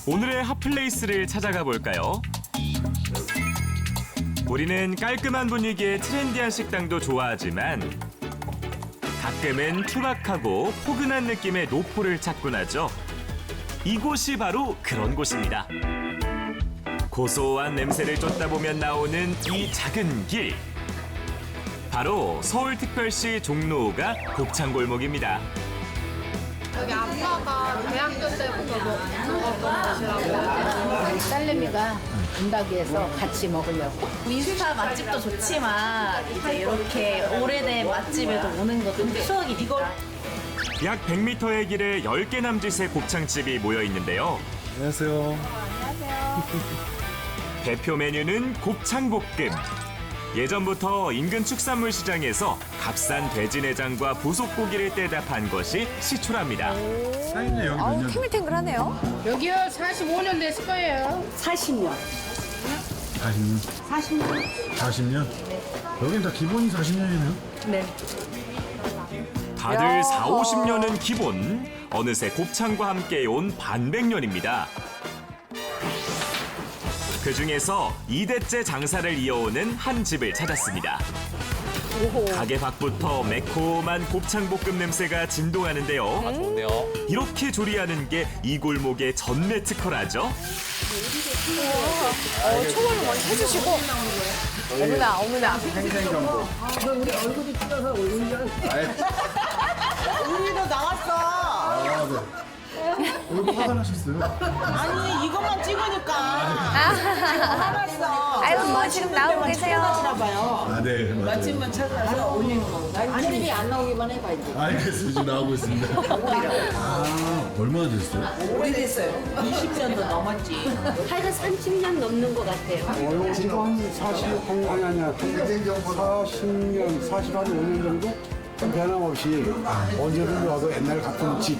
오늘의 핫플레이스를 찾아가 볼까요? 우리는 깔끔한 분위기의 트렌디한 식당도 좋아하지만 가끔은 투박하고 포근한 느낌의 노포를 찾곤 하죠. 이곳이 바로 그런 곳입니다. 고소한 냄새를 쫓다 보면 나오는 이 작은 길. 바로 서울특별시 종로가 곱창골목입니다. 여기 아빠가 대학교 때부터 먹었던 곳이라고. 딸내미가 온다고 해서 같이 먹으려고. 인스타 맛집도 좋지만 이제 이렇게 오래된 맛집에도 오는 것도 추억이 이걸 약 100m의 길에 10개 남짓의 곱창집이 모여 있는데요. 안녕하세요. 대표 메뉴는 곱창볶음. 예전부터 인근 축산물 시장에서 값싼 돼지 내장과 부속고기를 떼다 판 것이 시초랍니다. 사인네 여기 몇 아우 년? 탱글탱글하네요. 여기요 45년 됐을 거예요. 40년. 40년. 40년. 40년? 여긴 다 기본이 40년이네요. 네. 다들 야. 4, 50년은 기본. 어느새 곱창과 함께 온 반백년입니다. 그중에서 2대째 장사를 이어오는 한 집을 찾았습니다. 가게 밖부터 매콤한 곱창볶음 냄새가 진동하는데요. 이렇게 조리하는 게 이 골목의 전매 특허라죠. 초벌을 먼저 해주시고. 어머나 어머나. 우리도 나왔어. 아, 네. 얼굴 화가 나셨어요? 아니 이것만 찍으니까 지금 화났어. 아이고 뭐 지금 나오고 계세요. 봐요. 아, 네. 맞아요. 맛집만 찾아서 올리는 거. 아니 안 나오기만 해봐 이제. 알겠어요. 지금 나오고 있습니다. 아, 얼마나 됐어요? 오래됐어요. 20년도 넘었지. 하여간 30년 넘는 것 같아요. 지금 한 40, 아니야. 40년, 45년 정도? 변함없이 언제든 와도 옛날 같은 집.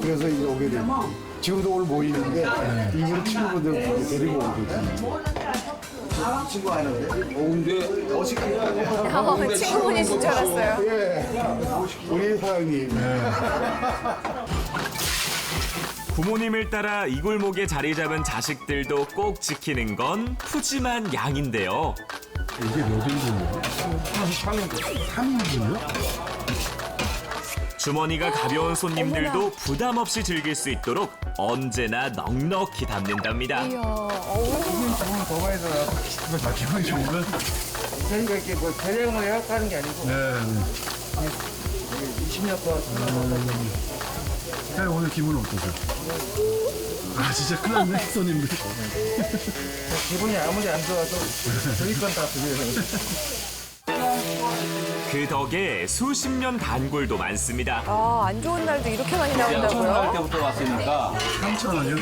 그래서 이제 오게 되고. 지금도 오늘 모이는데, 이분 친구분들 데리고 오거든요. 친구분이신 줄 알았어요. 예. 우리 사장님. 부모님을 따라 이 골목에 자리 잡은 자식들도 꼭 지키는 건 푸짐한 양인데요. 이게 몇 인분이에요? 3인분이요? 주머니가 가벼운 손님들도 부담 없이 즐길 수 있도록 언제나 넉넉히 담는답니다. 이야, 어우. 더 많이 들어요. 아, 기분이 좋은 건? 저희가 이렇게 뭐 대량으로 예약하는 게 아니고, 네. 20년 동안. 사장님 오늘 기분은 어떠세요? 아, 진짜 큰일 났네, 손님들. 기분이 아무리 안 좋아도 저희 건 다 드려요. 그 덕에 수십 년 단골도 많습니다. 아, 안 좋은 날도 이렇게 많이 나온다고요? 때부터 왔으니까 3,000원이요?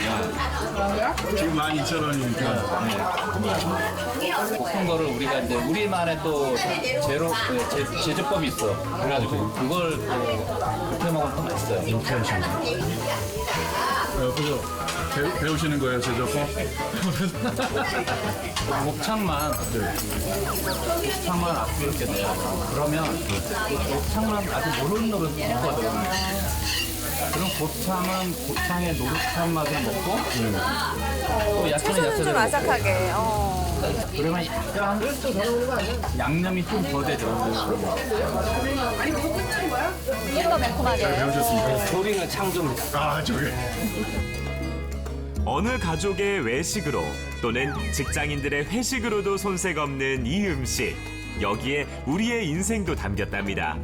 지금 12,000원이니까. 볶은 거를 우리가 이제 우리만의 또 제조법이 있어. 그래가지고 그걸 또 그렇게 먹으면 더 맛있어요. 이렇게 하시는 거예요. 옆에서 배우시는 거예요, 제조법? 곱창만 앞으로 이렇게 내요. 그러면 곱창만 아주 노릇노릇 먹거든요. 그럼 곱창은 곱창의 노릇한 맛을 먹고 또 야채는 채소는 좀 야채를 아삭하게. 그러면 약간 양념이 좀 더 되죠. 좀 더 매콤하게. 배우셨습니까? 조리는 창조입니다. 아, 저게. 어느 가족의 외식으로 또는 직장인들의 회식으로도 손색 없는 이 음식. 여기에 우리의 인생도 담겼답니다.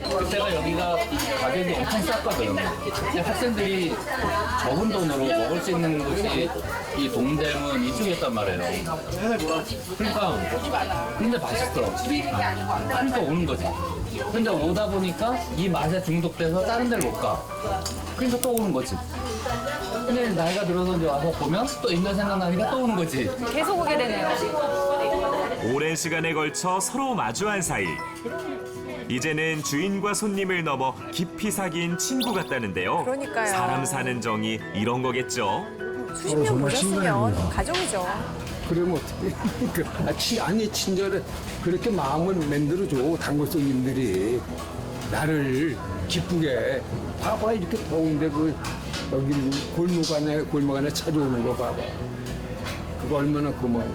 그때가 여기가 가격이 엄청 쌌거든. 근데 학생들이 적은 돈으로 먹을 수 있는 곳이 이 동대문 이쪽이었단 말이에요. 그러니까 근데 맛있어. 그러니까 오는 거지. 근데 오다 보니까 이 맛에 중독돼서 다른 데를 못 가. 그러니까 또 오는 거지. 근데 나이가 들어서 이제 와서 보면 또 옛날 생각나니까 또 오는 거지. 계속 오게 되네요. 오랜 시간에 걸쳐 서로 마주한 사이. 이제는 주인과 손님을 넘어 깊이 사귄 친구 같다는데요. 그러니까요. 사람 사는 정이 이런 거겠죠. 수십 년 정말 모셨으면 친근합니다. 가족이죠. 그러면 어떻게. 아니, 친절해. 그렇게 마음을 만들어줘, 단골 손님들이. 나를 기쁘게. 봐봐, 이렇게 더운데 여기 골목 안에 찾아오는 거 봐봐. 그거 얼마나 고마워.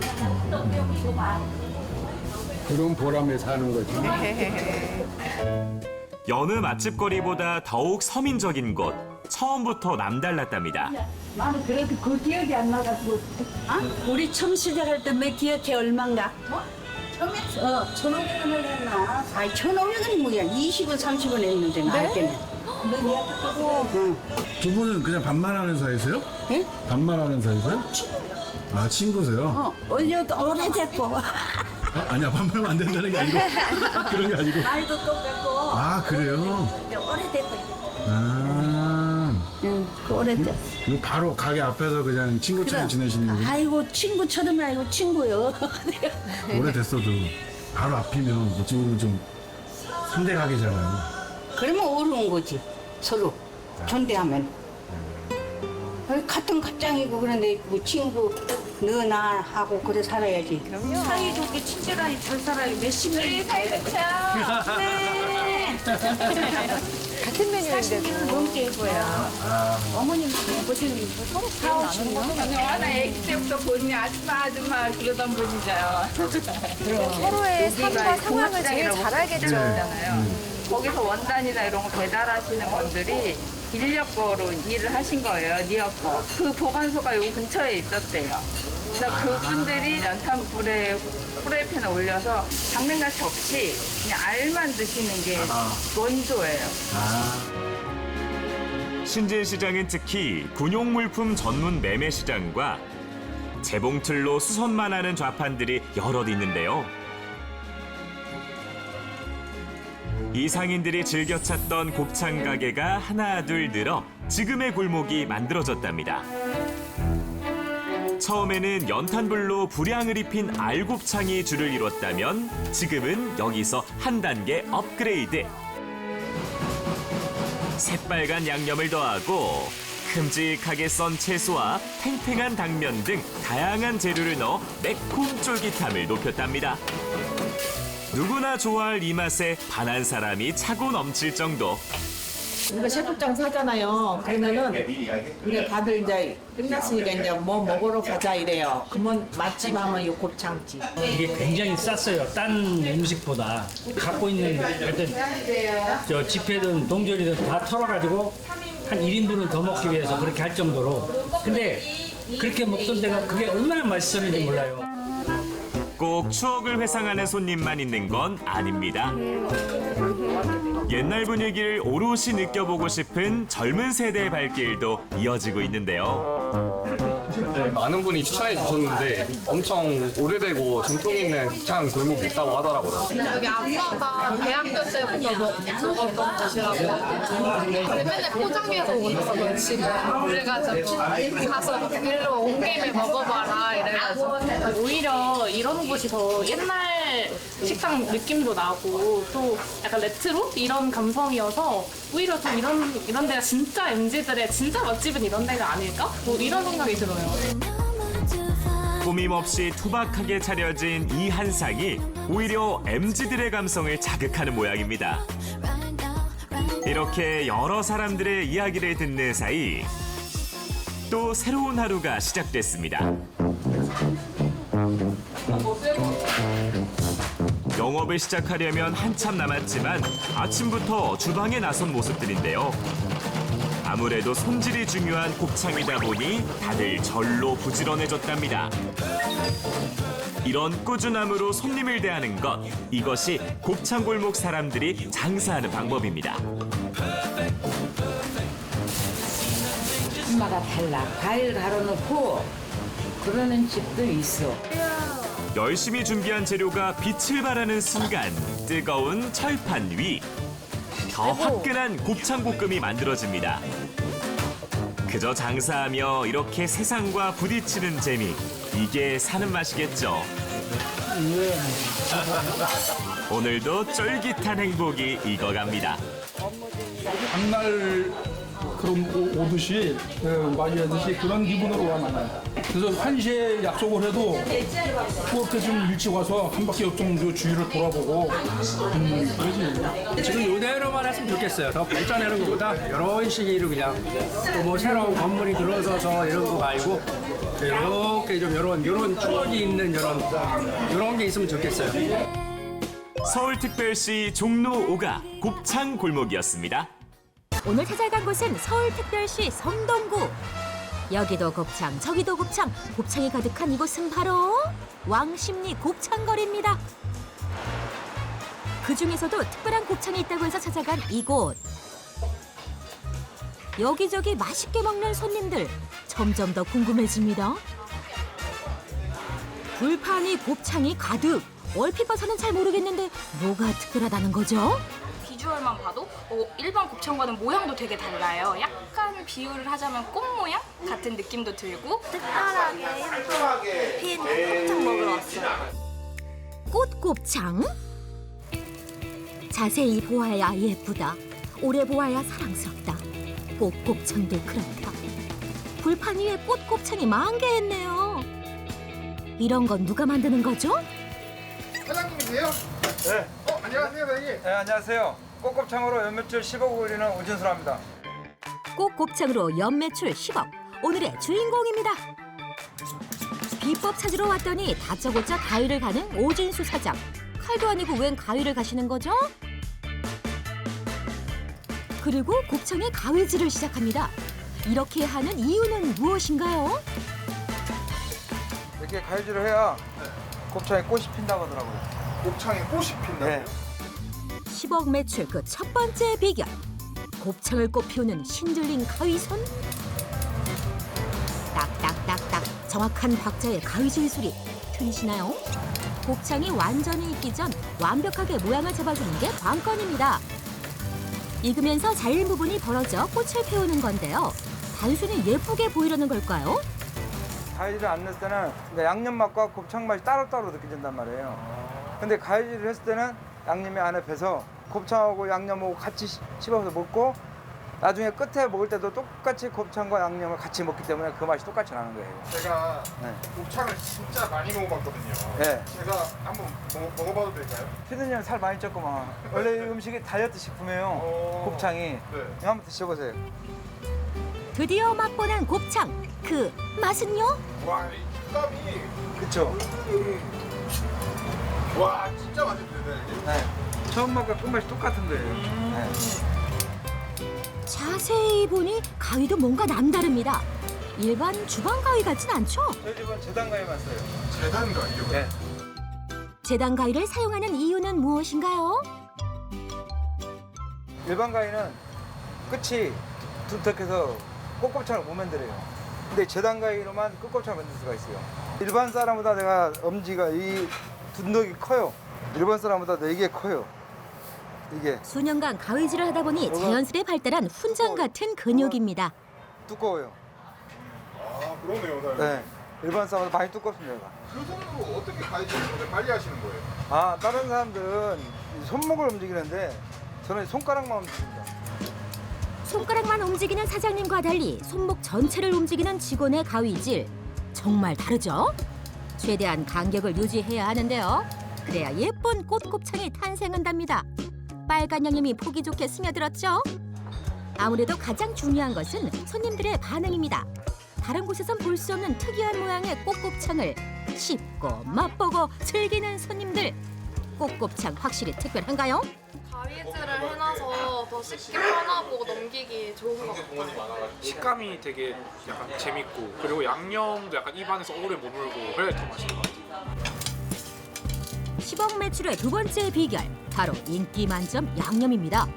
그런 보람에 사는 거지. 여느 맛집거리보다 더욱 서민적인 곳. 처음부터 남달랐답니다. 나는 그래도 그 기억이 안 나가지고. 우리 처음 시작할 때 몇 기억해 얼마인가? 처음에 1,500원을 했나? 아니 1,500원이 뭐야? 20원, 30원 했는데 나 때는. 두 분은 그냥 반말 하는 사이세요? 예? 반말 하는 사이세요? 아, 친구세요? 올려도 오래됐고 아니야, 반말하면 안 된다는 게 아니고. 그런 게 아니고. 말도 똑같고 아, 그래요? 오래됐고. 오래됐어. 이거 바로 가게 앞에서 그냥 친구처럼 지내시는 거예요? 아이고 친구처럼 아이고 친구요. 오래됐어도 바로 앞이면 어찌보면 좀 상대 가게잖아요. 그러면 어려운 거지 서로 존대하면. 같은 갑장이고 그런데 뭐 친구 너나 하고 그래 살아야지. 사이좋게 친절하게 잘 살아요. 몇십 년이 사이좋죠. 네. 같은 메뉴인데도. 너무 예뻐요. 어머님 아버지님 서로 사오시는 거. 나 애기 때부터 보니 아줌마 그러던 분이잖아요. 서로의 삶과 상황을 제일 잘 알겠죠. 거기서 원단이나 이런 거 배달하시는 분들이 인력거로 일을 하신 거예요, 니어거. 그 보관소가 여기 근처에 있었대요. 그래서 그분들이 연탄불에 프라이팬에 올려서 당면같이 없이 그냥 알만 드시는 게 원조예요. 신진시장은 특히 군용물품 전문 매매시장과 재봉틀로 수선만 하는 좌판들이 여럿 있는데요. 이 상인들이 즐겨 찾던 곱창 가게가 하나 둘 늘어 지금의 골목이 만들어졌답니다. 처음에는 연탄불로 불향을 입힌 알곱창이 줄을 이뤘다면 지금은 여기서 한 단계 업그레이드. 새빨간 양념을 더하고 큼직하게 썬 채소와 탱탱한 당면 등 다양한 재료를 넣어 매콤 쫄깃함을 높였답니다. 누구나 좋아할 이 맛에 반한 사람이 차고 넘칠 정도. 우리가 새벽장 사잖아요. 그러면은 우리 다들 이제 끝났으니까 이제 뭐 먹으러 가자 이래요. 그러면 맛집 하면 이 곱창집. 이게 굉장히 쌌어요. 딴 음식보다. 갖고 있는 어떤 저 지폐든 동전이든 다 털어가지고 한 1인분은 더 먹기 위해서 그렇게 할 정도로. 근데 그렇게 먹던 데가 그게 얼마나 맛있었는지 몰라요. 꼭 추억을 회상하는 손님만 있는 건 아닙니다. 옛날 분위기를 오롯이 느껴보고 싶은 젊은 세대의 발길도 이어지고 있는데요. 네, 많은 분이 추천해 주셨는데 엄청 오래되고 전통 있는 곱창 골목이 있다고 하더라고요. 여기 아빠가 대학교 때부터 먹었던 곳이라고. 근데 맨날 포장해서 오는 거지. 그래가지고 가서 일로 온 김에 먹어봐라 이래가지고. 오히려 이런 곳이 더 옛날 식당 느낌도 나고 또 약간 레트로 이런 감성이어서 오히려 좀 이런 데가 진짜 MZ들의 진짜 맛집은 이런 데가 아닐까? 뭐 이런 생각이 들어요. 꾸밈없이 투박하게 차려진 이 한상이 오히려 MZ들의 감성을 자극하는 모양입니다. 이렇게 여러 사람들의 이야기를 듣는 사이 또 새로운 하루가 시작됐습니다. 영업을 시작하려면 한참 남았지만 아침부터 주방에 나선 모습들인데요. 아무래도 손질이 중요한 곱창이다 보니 다들 절로 부지런해졌답니다. 이런 꾸준함으로 손님을 대하는 것, 이것이 곱창골목 사람들이 장사하는 방법입니다. 엄마가 달라. 과일 갈아놓고 그러는 집도 있어. 열심히 준비한 재료가 빛을 발하는 순간 뜨거운 철판 위. 더 화끈한 곱창볶음이 만들어집니다. 그저 장사하며 이렇게 세상과 부딪히는 재미, 이게 사는 맛이겠죠. 오늘도 쫄깃한 행복이 익어갑니다. 한날 그런 오듯이 많이 하듯이 그런 기분으로 와 만나요. 그래서 1시에 약속을 해도 그렇게 좀 일찍 와서 한 바퀴 정도 주위를 돌아보고 그러지. 지금 이대로만 했으면 좋겠어요. 더 발전하는 것보다 이런 시기로 그냥 또 뭐 새로운 건물이 들어서서 이런 거 말고 이렇게 좀 이런 추억이 있는 이런 게 있으면 좋겠어요. 서울특별시 종로 5가 곱창 골목이었습니다. 오늘 찾아간 곳은 서울특별시 성동구. 여기도 곱창, 저기도 곱창, 곱창이 가득한 이곳은 바로 왕십리 곱창거리입니다. 그중에서도 특별한 곱창이 있다고 해서 찾아간 이곳. 여기저기 맛있게 먹는 손님들, 점점 더 궁금해집니다. 불판이 곱창이 가득. 얼핏 봐서는 잘 모르겠는데 뭐가 특별하다는 거죠? 비주얼만 봐도 일반 곱창과는 모양도 되게 달라요. 약간 비유를 하자면 꽃 모양 같은 느낌도 들고 특별하게 핀 곱창 먹으러 왔어요. 꽃곱창? 자세히 보아야 예쁘다. 오래 보아야 사랑스럽다. 꽃곱창들 그렇다. 불판 위에 꽃곱창이 만개했네요. 이런 건 누가 만드는 거죠? 사장님이세요? 네. 안녕하세요, 사장님. 네, 안녕하세요. 꽃곱창으로 연매출 10억 올리는 오진수랍니다. 꽃곱창으로 연매출 10억. 오늘의 주인공입니다. 비법 찾으러 왔더니 다짜고짜 가위를 가는 오진수 사장. 칼도 아니고 웬 가위를 가시는 거죠? 그리고 곱창에 가위질을 시작합니다. 이렇게 하는 이유는 무엇인가요? 이렇게 가위질을 해야 곱창에 꽃이 핀다고 하더라고요. 곱창에 꽃이 핀다고요? 네. 10억 매출 그 첫 번째 비결. 곱창을 꽃피우는 신들린 가위손. 딱딱딱딱 정확한 박자의 가위질 소리 들리시나요? 곱창이 완전히 익기 전 완벽하게 모양을 잡아주는 게 관건입니다. 익으면서 잘린 부분이 벌어져 꽃을 피우는 건데요. 단순히 예쁘게 보이려는 걸까요? 가위질을 안 냈을 때는 양념 맛과 곱창 맛이 따로따로 느껴진단 말이에요. 근데 가위질을 했을 때는 양념이 안에 배서 곱창하고 양념하고 같이 씹어서 먹고 나중에 끝에 먹을 때도 똑같이 곱창과 양념을 같이 먹기 때문에 그 맛이 똑같이 나는 거예요. 제가 곱창을 진짜 많이 먹어봤거든요. 네. 제가 한번 먹어봐도 될까요? 피디님 살 많이 쪘구만. 원래 이 음식이 다이어트 식품이에요. 곱창이. 네. 이거 한번 드셔보세요. 드디어 맛보는 곱창. 그 맛은요? 와, 이 식감이. 그쵸? 와, 진짜 맛있는데. 네. 처음 맛과 끝맛이 똑같은 거예요. 네. 자세히 보니 가위도 뭔가 남다릅니다. 일반 주방 가위 같진 않죠? 저희 집은 재단 가위만 써요. 재단 가위요? 네. 재단 가위를 사용하는 이유는 무엇인가요? 일반 가위는 끝이 둔탁해서 꽃곱창을 못 만들어요. 근데 재단 가위로만 꽃곱창을 만들 수가 있어요. 일반 사람보다 내가 엄지가 이 둔덕이 커요. 일반 사람보다 4개 커요. 이게 수년간 가위질을 하다 보니 자연스레 발달한 훈장 같은 근육입니다. 두꺼워요. 아, 그러네요, 사장님. 네. 일반 사람보다 많이 두껍습니다. 그 손으로 어떻게 가위질을 그렇게 빨리 하시는 거예요? 아, 다른 사람들은 손목을 움직이는데 저는 손가락만 움직입니다. 손가락만 움직이는 사장님과 달리 손목 전체를 움직이는 직원의 가위질. 정말 다르죠? 최대한 간격을 유지해야 하는데요. 그래야 예쁜 꽃곱창이 탄생한답니다. 빨간 양념이 보기 좋게 스며들었죠? 아무래도 가장 중요한 것은 손님들의 반응입니다. 다른 곳에선 볼 수 없는 특이한 모양의 꽃곱창을 씹고 맛보고 즐기는 손님들. 꽃곱창 확실히 특별한가요? 가위질을 해놔서 더 씹기 편하고 넘기기 좋은 것 같아요. 식감이 되게 약간 재밌고 그리고 양념도 약간 입안에서 오래 머물고 그래야 더 맛있는 것 같아요. 10억 매출의 두 번째 비결, 바로 인기 만점 양념입니다.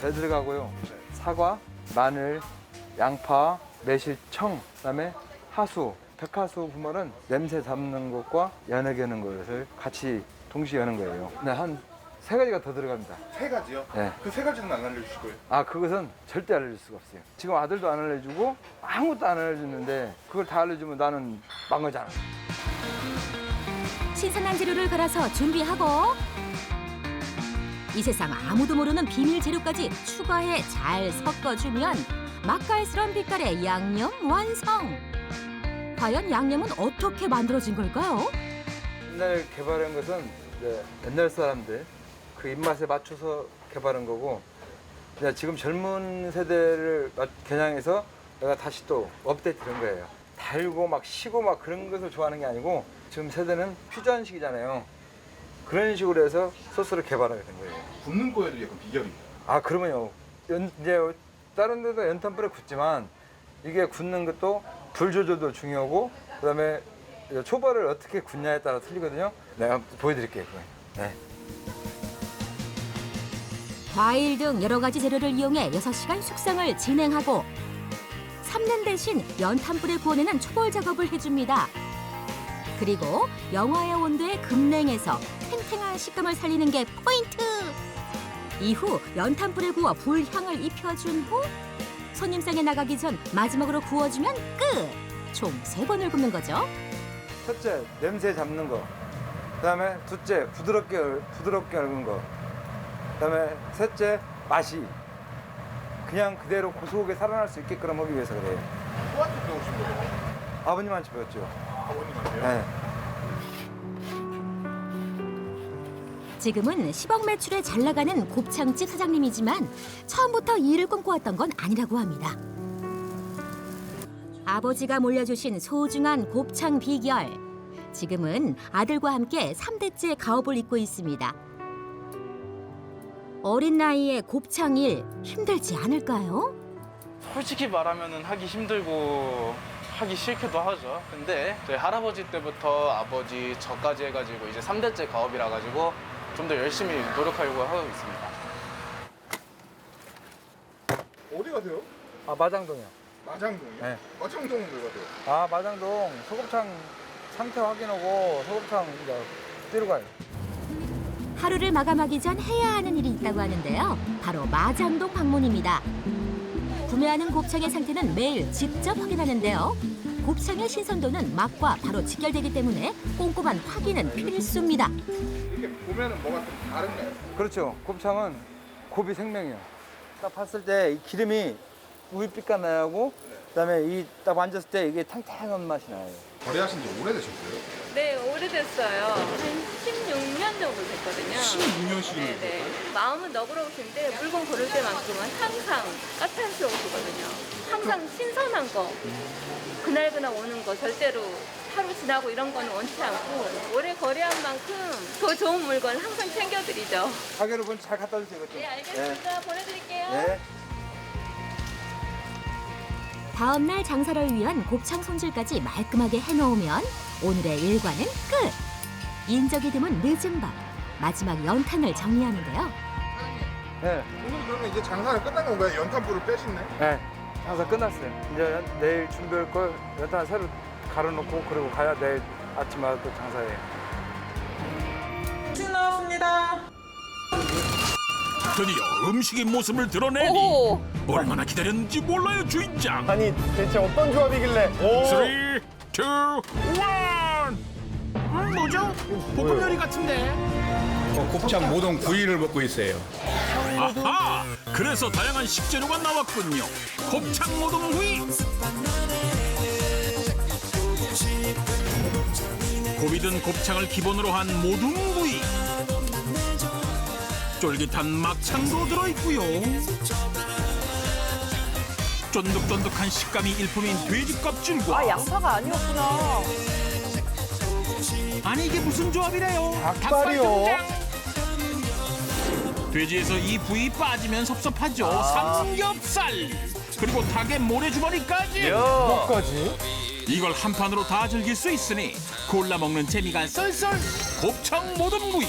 배 들어가고요. 사과, 마늘, 양파, 매실청, 그다음에 하수, 백하수 부말은 냄새 잡는 것과 연하게 하는 것을 같이 동시에 하는 거예요. 네, 한 3가지가 더 들어갑니다. 3가지요? 네. 그 3가지는 안 알려주실 거예요? 아, 그것은 절대 알려줄 수가 없어요. 지금 아들도 안 알려주고 아무것도 안 알려주는데 그걸 다 알려주면 나는 망하잖아. 신선한 재료를 갈아서 준비하고 이 세상 아무도 모르는 비밀 재료까지 추가해 잘 섞어주면 맛깔스러운 빛깔의 양념 완성! 과연 양념은 어떻게 만들어진 걸까요? 옛날에 개발한 것은 이제 옛날 사람들 그 입맛에 맞춰서 개발한 거고 이제 지금 젊은 세대를 겨냥해서 내가 다시 또 업데이트한 거예요. 달고 막 시고 막 그런 것을 좋아하는 게 아니고 지금 세대는 퓨전식이잖아요. 그런 식으로 해서 소스를 개발하게 된 거예요. 굽는 거에도 약간 비결이. 아 그러면요. 이제 다른 데도 연탄불에 굽지만 이게 굽는 것도 불 조절도 중요하고 그다음에 초벌을 어떻게 굽냐에 따라 틀리거든요. 내가 보여드릴게요. 네. 과일 등 여러 가지 재료를 이용해 6시간 숙성을 진행하고 삶는 대신 연탄불에 구워내는 초벌 작업을 해줍니다. 그리고 영하의 온도에 급냉해서 탱탱한 식감을 살리는 게 포인트! 이후 연탄불에 구워 불향을 입혀준 후 손님상에 나가기 전 마지막으로 구워주면 끝! 총 3번을 굽는 거죠. 첫째, 냄새 잡는 거. 그다음에 둘째, 부드럽게 얽은 거. 그다음에 셋째, 맛이 그냥 그대로 고소하게 살아날 수 있게끔 하기 위해서 그래요. 누구한테 배우신 거예요? 아버님한테 배웠죠. 아버님한테요? 네. 지금은 10억 매출에 잘 나가는 곱창집 사장님이지만 처음부터 이 일을 꿈꿔왔던 건 아니라고 합니다. 아버지가 물려주신 소중한 곱창 비결. 지금은 아들과 함께 3대째 가업을 잇고 있습니다. 어린 나이에 곱창 일 힘들지 않을까요? 솔직히 말하면 하기 힘들고 하기 싫기도 하죠. 근데 저희 할아버지 때부터 아버지 저까지 해가지고 이제 3대째 가업이라 가지고 좀 더 열심히 노력하려고 하고 있습니다. 어디 가세요? 아 마장동이요. 마장동이요? 네. 마장동은 왜 가세요? 아 마장동 소곱창 상태 확인하고 소곱창 이제 뛰러 가요. 하루를 마감하기 전 해야 하는 일이 있다고 하는데요. 바로 마장동 방문입니다. 구매하는 곱창의 상태는 매일 직접 확인하는데요. 곱창의 신선도는 맛과 바로 직결되기 때문에 꼼꼼한 확인은 필수입니다. 이게 보면은 뭐가 좀 다른가요? 그렇죠. 곱창은 곱이 생명이에요. 딱 봤을 때 이 기름이 우유빛깔 나고 그다음에 이 딱 만졌을 때 이게 탱탱한 맛이 나요. 거래하신 지 오래되셨어요? 네, 오래됐어요. 한 16년 정도 됐거든요. 16년씩이나 네. 마음은 너그러우신데 물건 고를 때만큼은 항상 까탈스러우시거든요. 항상 신선한 거, 그날그날 오는 거 절대로 하루 지나고 이런 거는 원치 않고 오래 거래한 만큼 더 좋은 물건 항상 챙겨드리죠. 가게로 먼저 잘 갖다 주세요. 그렇죠? 네, 알겠습니다. 보내드릴게요. 네. 다음 날 장사를 위한 곱창 손질까지 말끔하게 해놓으면 오늘의 일과는 끝! 인적이 드문 늦은 밤, 마지막 연탄을 정리하는데요. 네. 오늘 그러면 이제 장사가 끝난 건가요? 연탄불을 빼셨네? 네. 장사 끝났어요. 이제 내일 준비할 걸 연탄 새로 갈아놓고 그리고 가야 내일 아침마다 또 장사해요. 술 나왔습니다. 드디어 음식의 모습을 드러내니 오. 얼마나 기다렸는지 몰라요 주인장. 아니 대체 어떤 조합이길래? 3, 2, 1 뭐죠? 볶음 요리 같은데. 곱창 모동 구이를 먹고 있어요. 아하! 그래서 다양한 식재료가 나왔군요. 곱창 모둠구이. 곱이 든 곱창을 기본으로 한 모둠구이. 쫄깃한 막창도 들어있고요. 쫀득쫀득한 식감이 일품인 돼지 껍질과 아, 양파가 아니었구나. 아니 이게 무슨 조합이래요? 닭발이요? 등장. 돼지에서 이 부위 빠지면 섭섭하죠. 삼겹살 그리고 닭의 모래주머니까지. 뭐까지? 이걸 한 판으로 다 즐길 수 있으니 골라 먹는 재미가 쏠쏠. 곱창 모둠구이.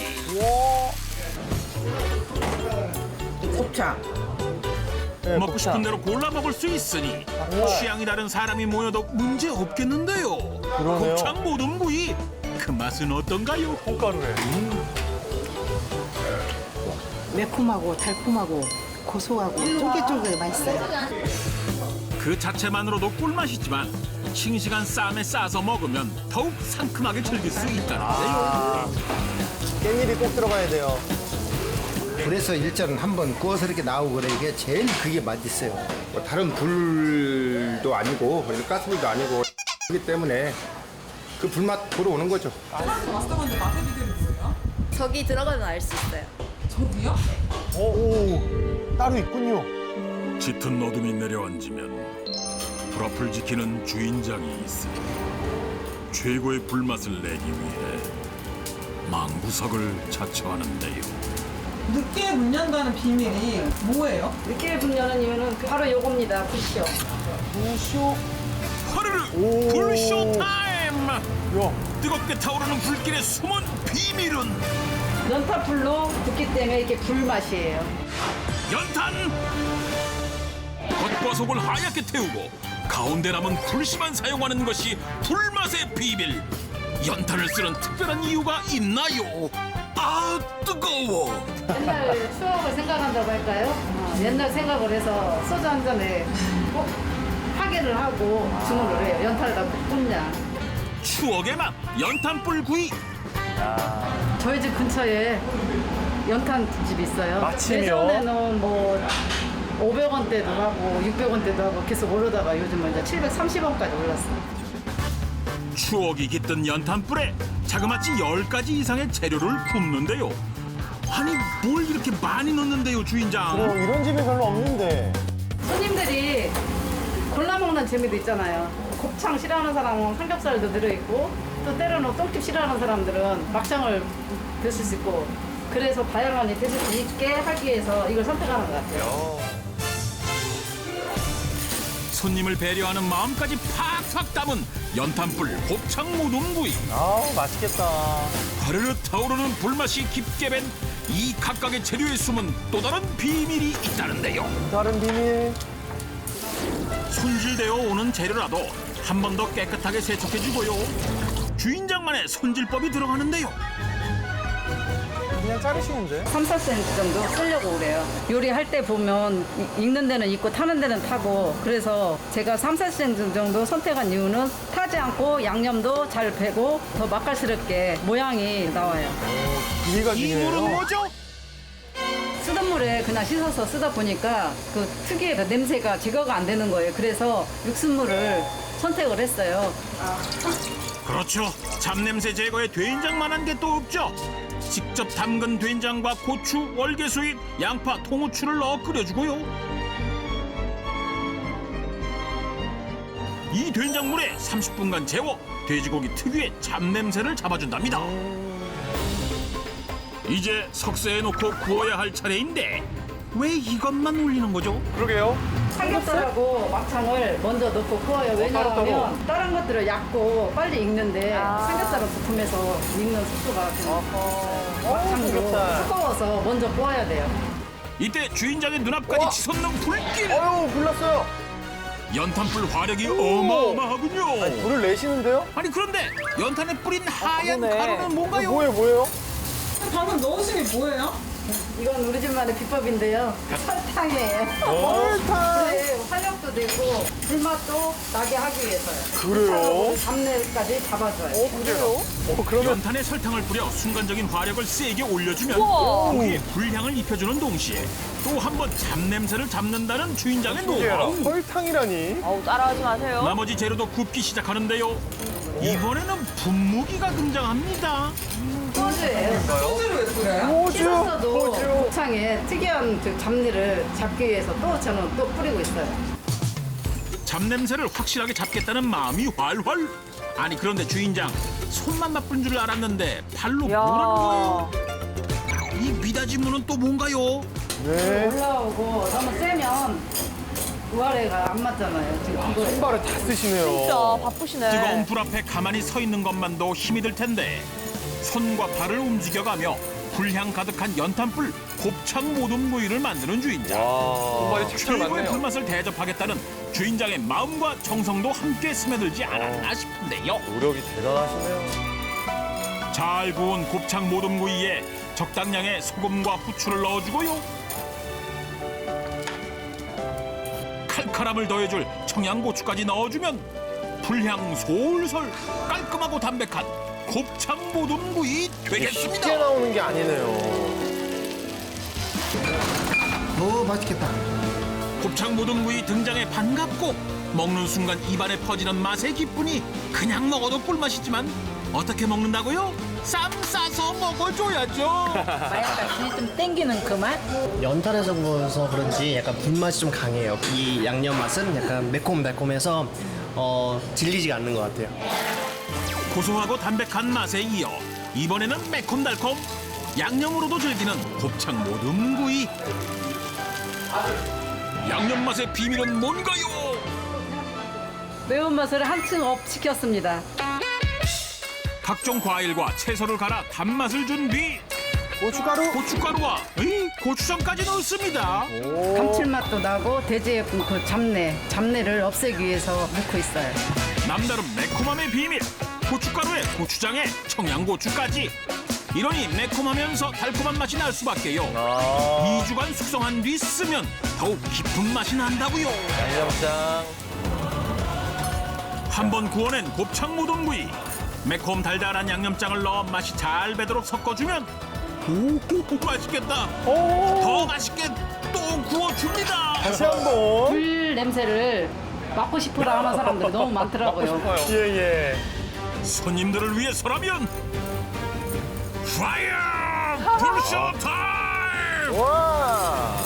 곱창. 먹고 싶은 대로 골라 먹을 수 있으니 취향이 다른 사람이 모여도 문제 없겠는데요. 그러네요. 곱창 모둠구이 그 맛은 어떤가요? 콩가루래. 매콤하고 달콤하고 고소하고 쫄깃쫄깃 맛있어요. 그 자체만으로도 꿀맛이지만 싱싱한 쌈에 싸서 먹으면 더욱 상큼하게 즐길 수 있다는데요. 깻잎이 꼭 들어가야 돼요. 불에서 일전은 한번 구워서 이렇게 나오고 그래. 이게 제일 그게 맛있어요. 뭐 다른 불도 아니고 가스불도 아니고 그렇기 때문에 그 불맛 보러 오는 거죠. 마스터건데 맛의 비결이 뭐예요? 저기 들어가면 알 수 있어요. 저기요? 오, 따로 있군요. 짙은 어둠이 내려앉으면 불 앞을 지키는 주인장이 있으니 최고의 불맛을 내기 위해 망부석을 자처하는데요. 늦게 문 연다는 비밀이 뭐예요? 늦게 불 여는 이유는 바로 요겁니다. 불쇼. 불쇼? 화르르 불쇼 타임! 뜨겁게 타오르는 불길의 숨은 비밀은 연탄불로 붓기 때문에 이렇게 불맛이에요. 연탄! 겉과 속을 하얗게 태우고 가운데 남은 불씨만 사용하는 것이 불맛의 비밀. 연탄을 쓰는 특별한 이유가 있나요? 아, 뜨거워! 옛날 추억을 생각한다고 할까요? 옛날 생각을 해서 소주 한 잔에 꼭 파괴를 하고 주문을 해요. 연탄을 다 굽냐. 추억의 맛 연탄불 구이. 저희 집 근처에 연탄집이 있어요. 마침이요? 예전에는 뭐 500원대도 하고 600원대도 하고 계속 오르다가 요즘은 이제 730원까지 올랐어요. 추억이 깃든 연탄불에 자그마치 10가지 이상의 재료를 굽는데요. 아니 뭘 이렇게 많이 넣는데요, 주인장? 이런 집이 별로 없는데. 손님들이 골라 먹는 재미도 있잖아요. 곱창 싫어하는 사람은 삼겹살도 들어있고 또 때로는 똥집 싫어하는 사람들은 막창을 드실 수 있고 그래서 다양하게 드실 수 있게 하기 위해서 이걸 선택하는 것 같아요. 손님을 배려하는 마음까지 팍팍 담은 연탄불 곱창 모둠구이. 아우, 맛있겠다. 화르르 타오르는 불맛이 깊게 밴 이 각각의 재료에 숨은 또 다른 비밀이 있다는데요. 다른 비밀. 손질되어 오는 재료라도 한 번 더 깨끗하게 세척해주고요. 주인장만의 손질법이 들어가는데요. 그냥 자르시는데? 3, 4cm 정도 쓰려고 그래요. 요리할 때 보면 익는 데는 익고 타는 데는 타고 그래서 제가 3, 4cm 정도 선택한 이유는 타지 않고 양념도 잘 배고 더 맛깔스럽게 모양이 나와요. 비리가 중요해요. 이물은 뭐죠? 쓰던 물에 그냥 씻어서 쓰다 보니까 그 특유의 그 냄새가 제거가 안 되는 거예요. 그래서 육수물을 선택을 했어요. 그렇죠. 잡냄새 제거에 된장만한 게 또 없죠. 직접 담근 된장과 고추, 월계수잎, 양파, 통후추를 넣어 끓여주고요. 이 된장물에 30분간 재워 돼지고기 특유의 잡냄새를 잡아준답니다. 이제 석쇠에 놓고 구워야 할 차례인데 왜 이것만 올리는 거죠? 그러게요. 삼겹살하고 막창을 먼저 넣고 구워요. 왜냐하면 다른 것들은 얇고 빨리 익는데 삼겹살은 부품에서 익는 속도가 막창도 두꺼워서 먼저 구워야 돼요. 이때 주인장의 눈앞까지 치솟는 불길. 어휴, 불났어요. 연탄불 화력이 어마어마하군요. 아니, 불을 내시는데요? 아니 그런데 연탄에 뿌린 하얀 가루는 뭔가요? 뭐예요? 방금 넣으신 게 뭐예요? 이건 우리 집만의 비법인데요. 설탕이에요. 설탕. 네, 활력도 되고 불맛도 나게 하기 위해서요. 그래요? 잡내까지 잡아줘요. 그래요? 연탄에 설탕을 뿌려 순간적인 화력을 세게 올려주면 우와. 고기에 불향을 입혀주는 동시에 또 한 번 잡냄새를 잡는다는 주인장의 노하우. 설탕이라니. 어우, 따라하지 마세요. 나머지 재료도 굽기 시작하는데요. 이번에는 분무기가 등장합니다. 소주예요. 소주를 왜 뿌려요? 씻었어도 곱창에 특이한 그 잡내를 잡기 위해서 또 저는 또 뿌리고 있어요. 잡냄새를 확실하게 잡겠다는 마음이 활활. 아니 그런데 주인장 손만 나쁜 줄 알았는데 발로 뭐라는 거예요? 이 미닫이문은 또 뭔가요? 올라오고 너무 세면 우아래가 안 맞잖아요. 지금 그거예요. 신발을 다 쓰시네요. 진짜 바쁘시네. 뜨거운 불 앞에 가만히 서 있는 것만도 힘이 들 텐데 손과 발을 움직여가며 불향 가득한 연탄불 곱창 모둠구이를 만드는 주인장. 정말 책처럼 최고의 많네요. 불맛을 대접하겠다는 주인장의 마음과 정성도 함께 스며들지 않았나 싶은데요. 노력이 대단하시네요. 잘 구운 곱창 모둠구이에 적당량의 소금과 후추를 넣어주고요. 칼칼함을 더해줄 청양고추까지 넣어주면 불향 솔솔 깔끔하고 담백한 곱창 모둠구이 되겠습니다. 쉽게 나오는 게 아니네요. 맛있겠다. 곱창 모둠구이 등장에 반갑고 먹는 순간 입안에 퍼지는 맛의 기쁨이 그냥 먹어도 꿀맛이지만 어떻게 먹는다고요? 쌈 싸서 먹어줘야죠. 마약같이 좀 땡기는 그 맛? 연탄에서 구워서 그런지 약간 불맛이 좀 강해요. 이 양념 맛은 약간 매콤달콤해서 질리지가 않는 것 같아요. 고소하고 담백한 맛에 이어 이번에는 매콤달콤 양념으로도 즐기는 곱창 모둠구이. 양념 맛의 비밀은 뭔가요? 매운맛을 한층 업 시켰습니다. 각종 과일과 채소를 갈아 단맛을 준 뒤 고춧가루와 고추장까지 넣습니다. 감칠맛도 나고 돼지의 그 잡내를 없애기 위해서 넣고 있어요. 남다른 매콤함의 비밀 고춧가루에 고추장에 청양고추까지 이러니 매콤하면서 달콤한 맛이 날 수밖에요. 2주간 숙성한 뒤 쓰면 더욱 깊은 맛이 난다고요. 양념장. 한번 구워낸 곱창 모둠구이 매콤 달달한 양념장을 넣어 맛이 잘 배도록 섞어주면 오 맛있겠다. 더 맛있게 또 구워줍니다. 다시 한번. 불 냄새를 맡고 싶어라 하는 사람들이 너무 많더라고요. 예. 손님들을 위해서라면 파이어 불쇼 타임! 와.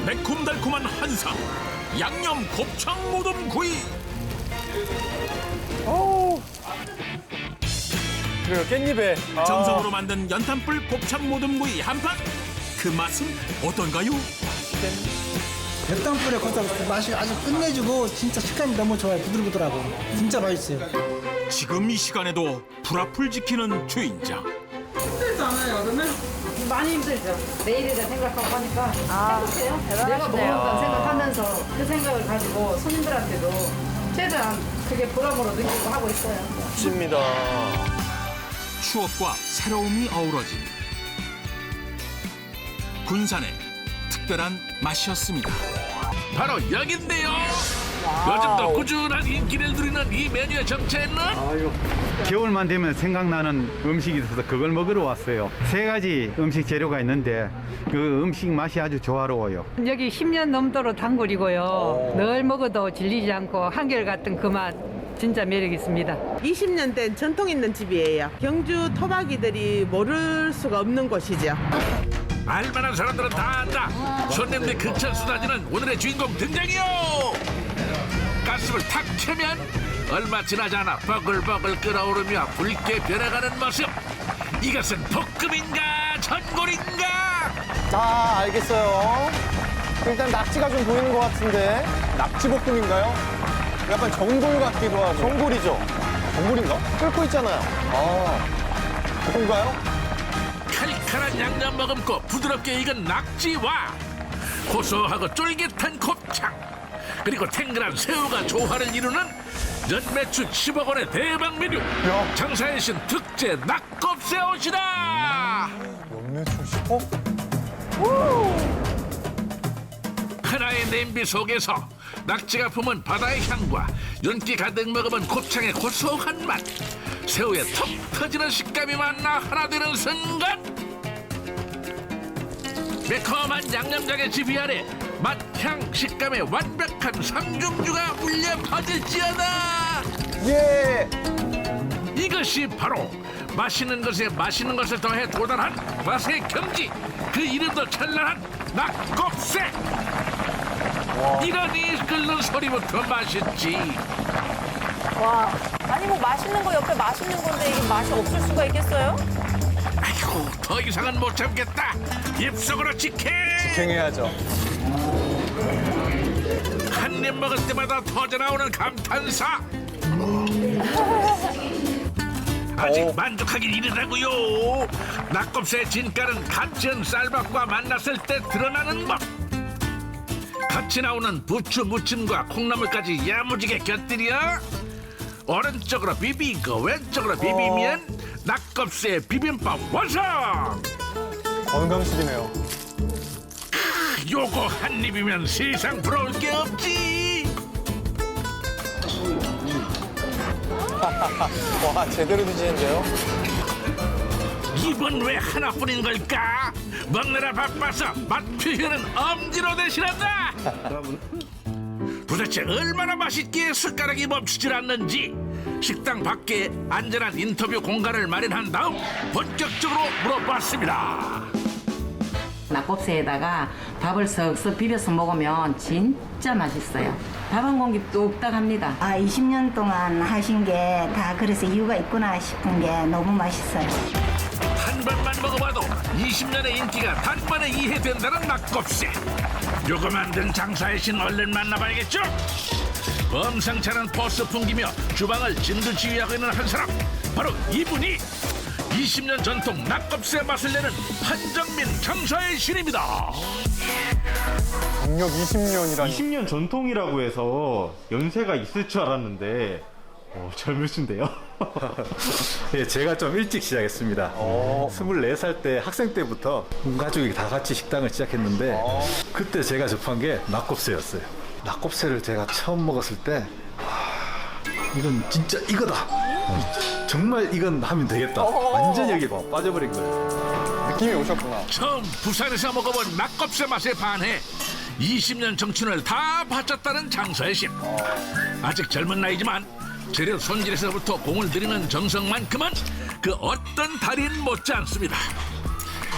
매콤달콤한 한상 양념 곱창 모둠구이. 오. 그래요 깻잎에. 정성으로 만든 연탄불 곱창 모둠구이 한 판. 그 맛은 어떤가요? 연탄불에 걷다 맛이 아주 끝내주고 진짜 식감이 너무 좋아요. 부들부들하고 진짜 맛있어요. 지금 이 시간에도 불앞을 지키는 주인장. 힘들지 않아요, 여름에? 많이 힘들죠. 내일이라 생각하고 하니까 행복해요. 내가 먹는다는 생각하면서 그 생각을 가지고 손님들한테도 최대한 그게 보람으로 느끼고 하고 있어요. 멋집니다. 추억과 새로움이 어우러진 군산의 특별한 맛이었습니다. 바로 여긴데요. 요즘도 꾸준한 인기를 누리는 이 메뉴의 정체는 겨울만 되면 생각나는 음식이 있어서 그걸 먹으러 왔어요. 3가지 음식 재료가 있는데 그 음식 맛이 아주 조화로워요. 여기 10년 넘도록 단골이고요. 늘 먹어도 질리지 않고 한결같은 그 맛 진짜 매력 있습니다. 20년 된 전통 있는 집이에요. 경주 토박이들이 모를 수가 없는 곳이죠. 알만한 사람들은 다 안다. 손님들 근처 쏟아지는 오늘의 주인공 등장이요. 가슴을 탁 채면 얼마 지나지 않아 버글버글 끓어오르며 붉게 변해가는 모습. 이것은 볶음인가 전골인가? 자 알겠어요. 일단 낙지가 좀 보이는 것 같은데 낙지볶음인가요? 약간 전골 같기도 하고. 전골이죠. 전골인가? 끓고 있잖아요. 그런가요? 칼칼한 양념 머금고 부드럽게 익은 낙지와 고소하고 쫄깃한 곱창 그리고 탱글한 새우가 조화를 이루는 연매출 10억 원의 대박 메뉴. 장사의 신 특제 낙곱새옷이다. 연매출 10억? 하나의 냄비 속에서 낙지가 품은 바다의 향과 윤기 가득 머금은 곱창의 고소한 맛, 새우의 톡 터지는 식감이 만나 하나 되는 순간 매콤한 양념장의 지휘 아래 맛, 향, 식감의 완벽한 삼중주가 울려 퍼질지어다. 예. 이것이 바로 맛있는 것에 맛있는 것을 더해 도달한 맛의 경지, 그 이름도 찬란한 낙곱새. 이러니 끓는 소리부터 맛있지. 와, 아니 뭐 맛있는 거 옆에 맛있는 건데 이게 맛이 없을 수가 있겠어요? 아이고, 더 이상은 못 참겠다. 입속으로 직행해야죠. 한 입 먹을 때마다 터져나오는 감탄사. 아직 만족하긴 이르다고요. 낙곱새의 진가는 갓 지은 쌀밥과 만났을 때 드러나는 법. 같이 나오는 부추 무침과 콩나물까지 야무지게 곁들여 오른쪽으로 비비고 왼쪽으로 비비면 낙곱새 비빔밥 완성. 건강식이네요. 요거 한 입이면 세상 부러울 게 없지. 와 제대로 드시는데요. 입은 왜 하나뿐인 걸까? 먹느라 바빠서 맛 표현은 엄지로 대신한다. 도대체 얼마나 맛있기에 숟가락이 멈추질 않는지 식당 밖에 안전한 인터뷰 공간을 마련한 다음 본격적으로 물어봤습니다. 낙곱새에다가 밥을 쓱쓱 비벼서 먹으면 진짜 맛있어요. 밥 한 공기 뚝딱 합니다. 20년 동안 하신 게 다 그래서 이유가 있구나 싶은 게 너무 맛있어요. 한 번만 먹어봐도 20년의 인기가 단번에 이해된다는 낙곱새. 요거 만든 장사의 신 얼른 만나봐야겠죠? 범상찮은 포스 풍기며 주방을 진두지휘하고 있는 한 사람, 바로 이분이 20년 전통 낙곱새 맛을 내는 한정민 장사의 신입니다. 경력 20년이라니. 20년 전통이라고 해서 연세가 있을 줄 알았는데 젊으신데요? 예, 제가 좀 일찍 시작했습니다. 24살 때 학생 때부터 온 가족이 다 같이 식당을 시작했는데 그때 제가 접한 게 낙곱새였어요. 낙곱새를 제가 처음 먹었을 때 이건 진짜 이거다. 정말 이건 하면 되겠다. 완전히 여기 빠져버린 거예요. 느낌이 오셨구나. 처음 부산에서 먹어본 낙곱새 맛에 반해 20년 청춘을 다 바쳤다는 장사의 신. 아직 젊은 나이지만 재료 손질에서부터 공을 들이는 정성만큼은 그 어떤 달인 못지 않습니다.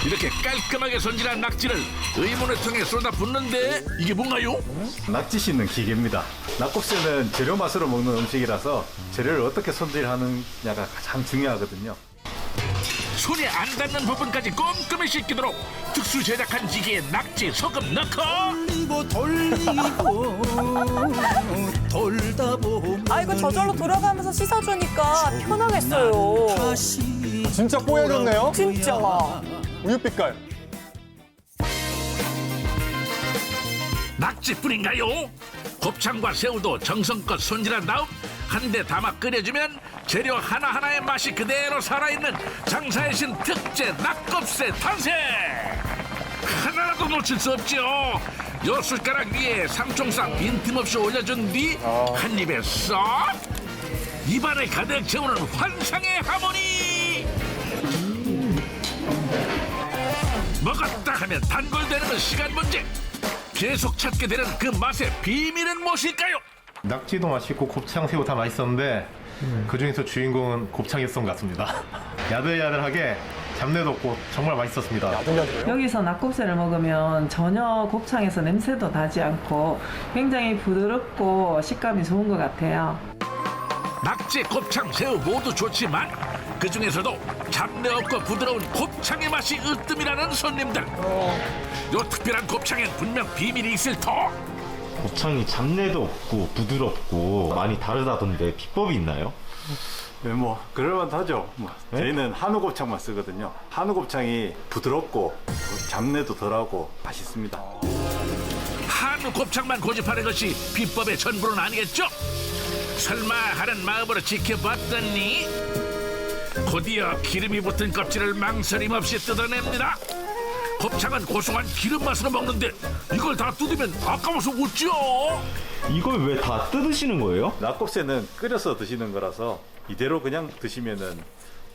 이렇게 깔끔하게 손질한 낙지를 의문의 통에 쏟아붓는데 이게 뭔가요? 낙지 씻는 기계입니다. 낙곱새는 재료 맛으로 먹는 음식이라서 재료를 어떻게 손질하느냐가 가장 중요하거든요. 손에 안 닿는 부분까지 꼼꼼히 씻기도록 특수 제작한 기계에 낙지, 소금 넣고 아이고 저절로 돌아가면서 씻어주니까 편하겠어요. 진짜 뽀얘졌네요. 진짜. 우유빛깔. 낙지뿐인가요? 곱창과 새우도 정성껏 손질한 다음 한 대 담아 끓여주면 재료 하나하나의 맛이 그대로 살아있는 장사의 신 특제 낙곱새 탄생! 하나라도 놓칠 수 없죠. 요 숟가락 위에 상총쌈 빈틈없이 올려준 뒤 한 입에 쏙! 입안에 가득 채우는 환상의 하모니! 먹었다 하면 단골되는 건 시간 문제. 계속 찾게 되는 그 맛의 비밀은 무엇일까요? 낙지도 맛있고 곱창, 새우 다 맛있었는데 그중에서 주인공은 곱창이었던 것 같습니다. 야들야들하게 잡내도 없고 정말 맛있었습니다. 여기서 낙곱새를 먹으면 전혀 곱창에서 냄새도 나지 않고 굉장히 부드럽고 식감이 좋은 것 같아요. 낙지, 곱창, 새우 모두 좋지만 그 중에서도 잡내 없고 부드러운 곱창의 맛이 으뜸이라는 손님들. 요 특별한 곱창엔 분명 비밀이 있을 터. 곱창이 잡내도 없고 부드럽고 많이 다르다던데 비법이 있나요? 네, 뭐 그럴만하죠. 네? 저희는 한우 곱창만 쓰거든요. 한우 곱창이 부드럽고 잡내도 덜하고 맛있습니다. 한우 곱창만 고집하는 것이 비법의 전부는 아니겠죠? 설마 하는 마음으로 지켜봤더니 곧이어 기름이 붙은 껍질을 망설임 없이 뜯어냅니다. 곱창은 고소한 기름 맛으로 먹는데 이걸 다 뜯으면 아까워서 웃죠. 이걸 왜 다 뜯으시는 거예요? 낙곱새는 끓여서 드시는 거라서 이대로 그냥 드시면은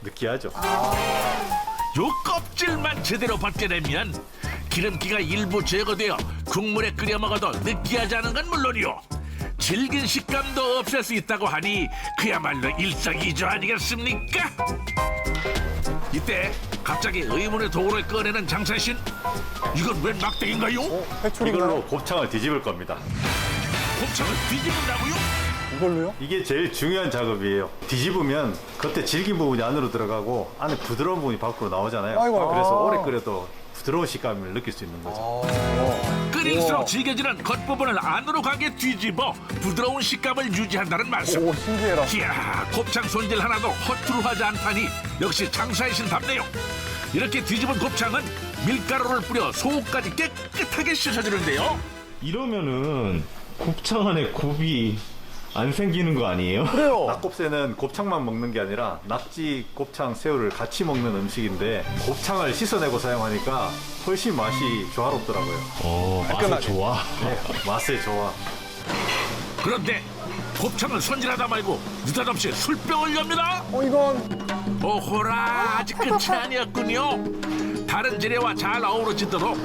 느끼하죠. 요 껍질만 제대로 벗겨내면 기름기가 일부 제거되어 국물에 끓여 먹어도 느끼하지 않은 건 물론이요, 질긴 식감도 없앨 수 있다고 하니 그야말로 일석이조 아니겠습니까? 이때 갑자기 의문의 도구를 꺼내는 장사신. 이건 웬 막대기인가요? 이걸로 곱창을 뒤집을 겁니다. 곱창을 뒤집는다고요? 이걸로요? 이게 제일 중요한 작업이에요. 뒤집으면 겉에 질긴 부분이 안으로 들어가고 안에 부드러운 부분이 밖으로 나오잖아요. 아이고. 그래서 오래 끓여도 부드러운 식감을 느낄 수 있는 거죠. 끓일수록 질겨지는 겉부분을 안으로 가게 뒤집어 부드러운 식감을 유지한다는 말씀. 오, 신기해라. 이야, 곱창 손질 하나도 허투루 하지 않다니 역시 장사의 신답네요. 이렇게 뒤집은 곱창은 밀가루를 뿌려 속까지 깨끗하게 씻어주는데요. 이러면은 곱창 안에 곱이 안 생기는 거 아니에요? 그래요. 낙곱새는 곱창만 먹는 게 아니라 낙지, 곱창, 새우를 같이 먹는 음식인데 곱창을 씻어내고 사용하니까 훨씬 맛이 조화롭더라고요. 맛이 좋아. 네, 맛의 조화. 그런데 곱창을 손질하다 말고 느닷없이 술병을 엽니다. 이건 오호라, 아직 끝이 아니었군요. 다른 재료와 잘 어우러지도록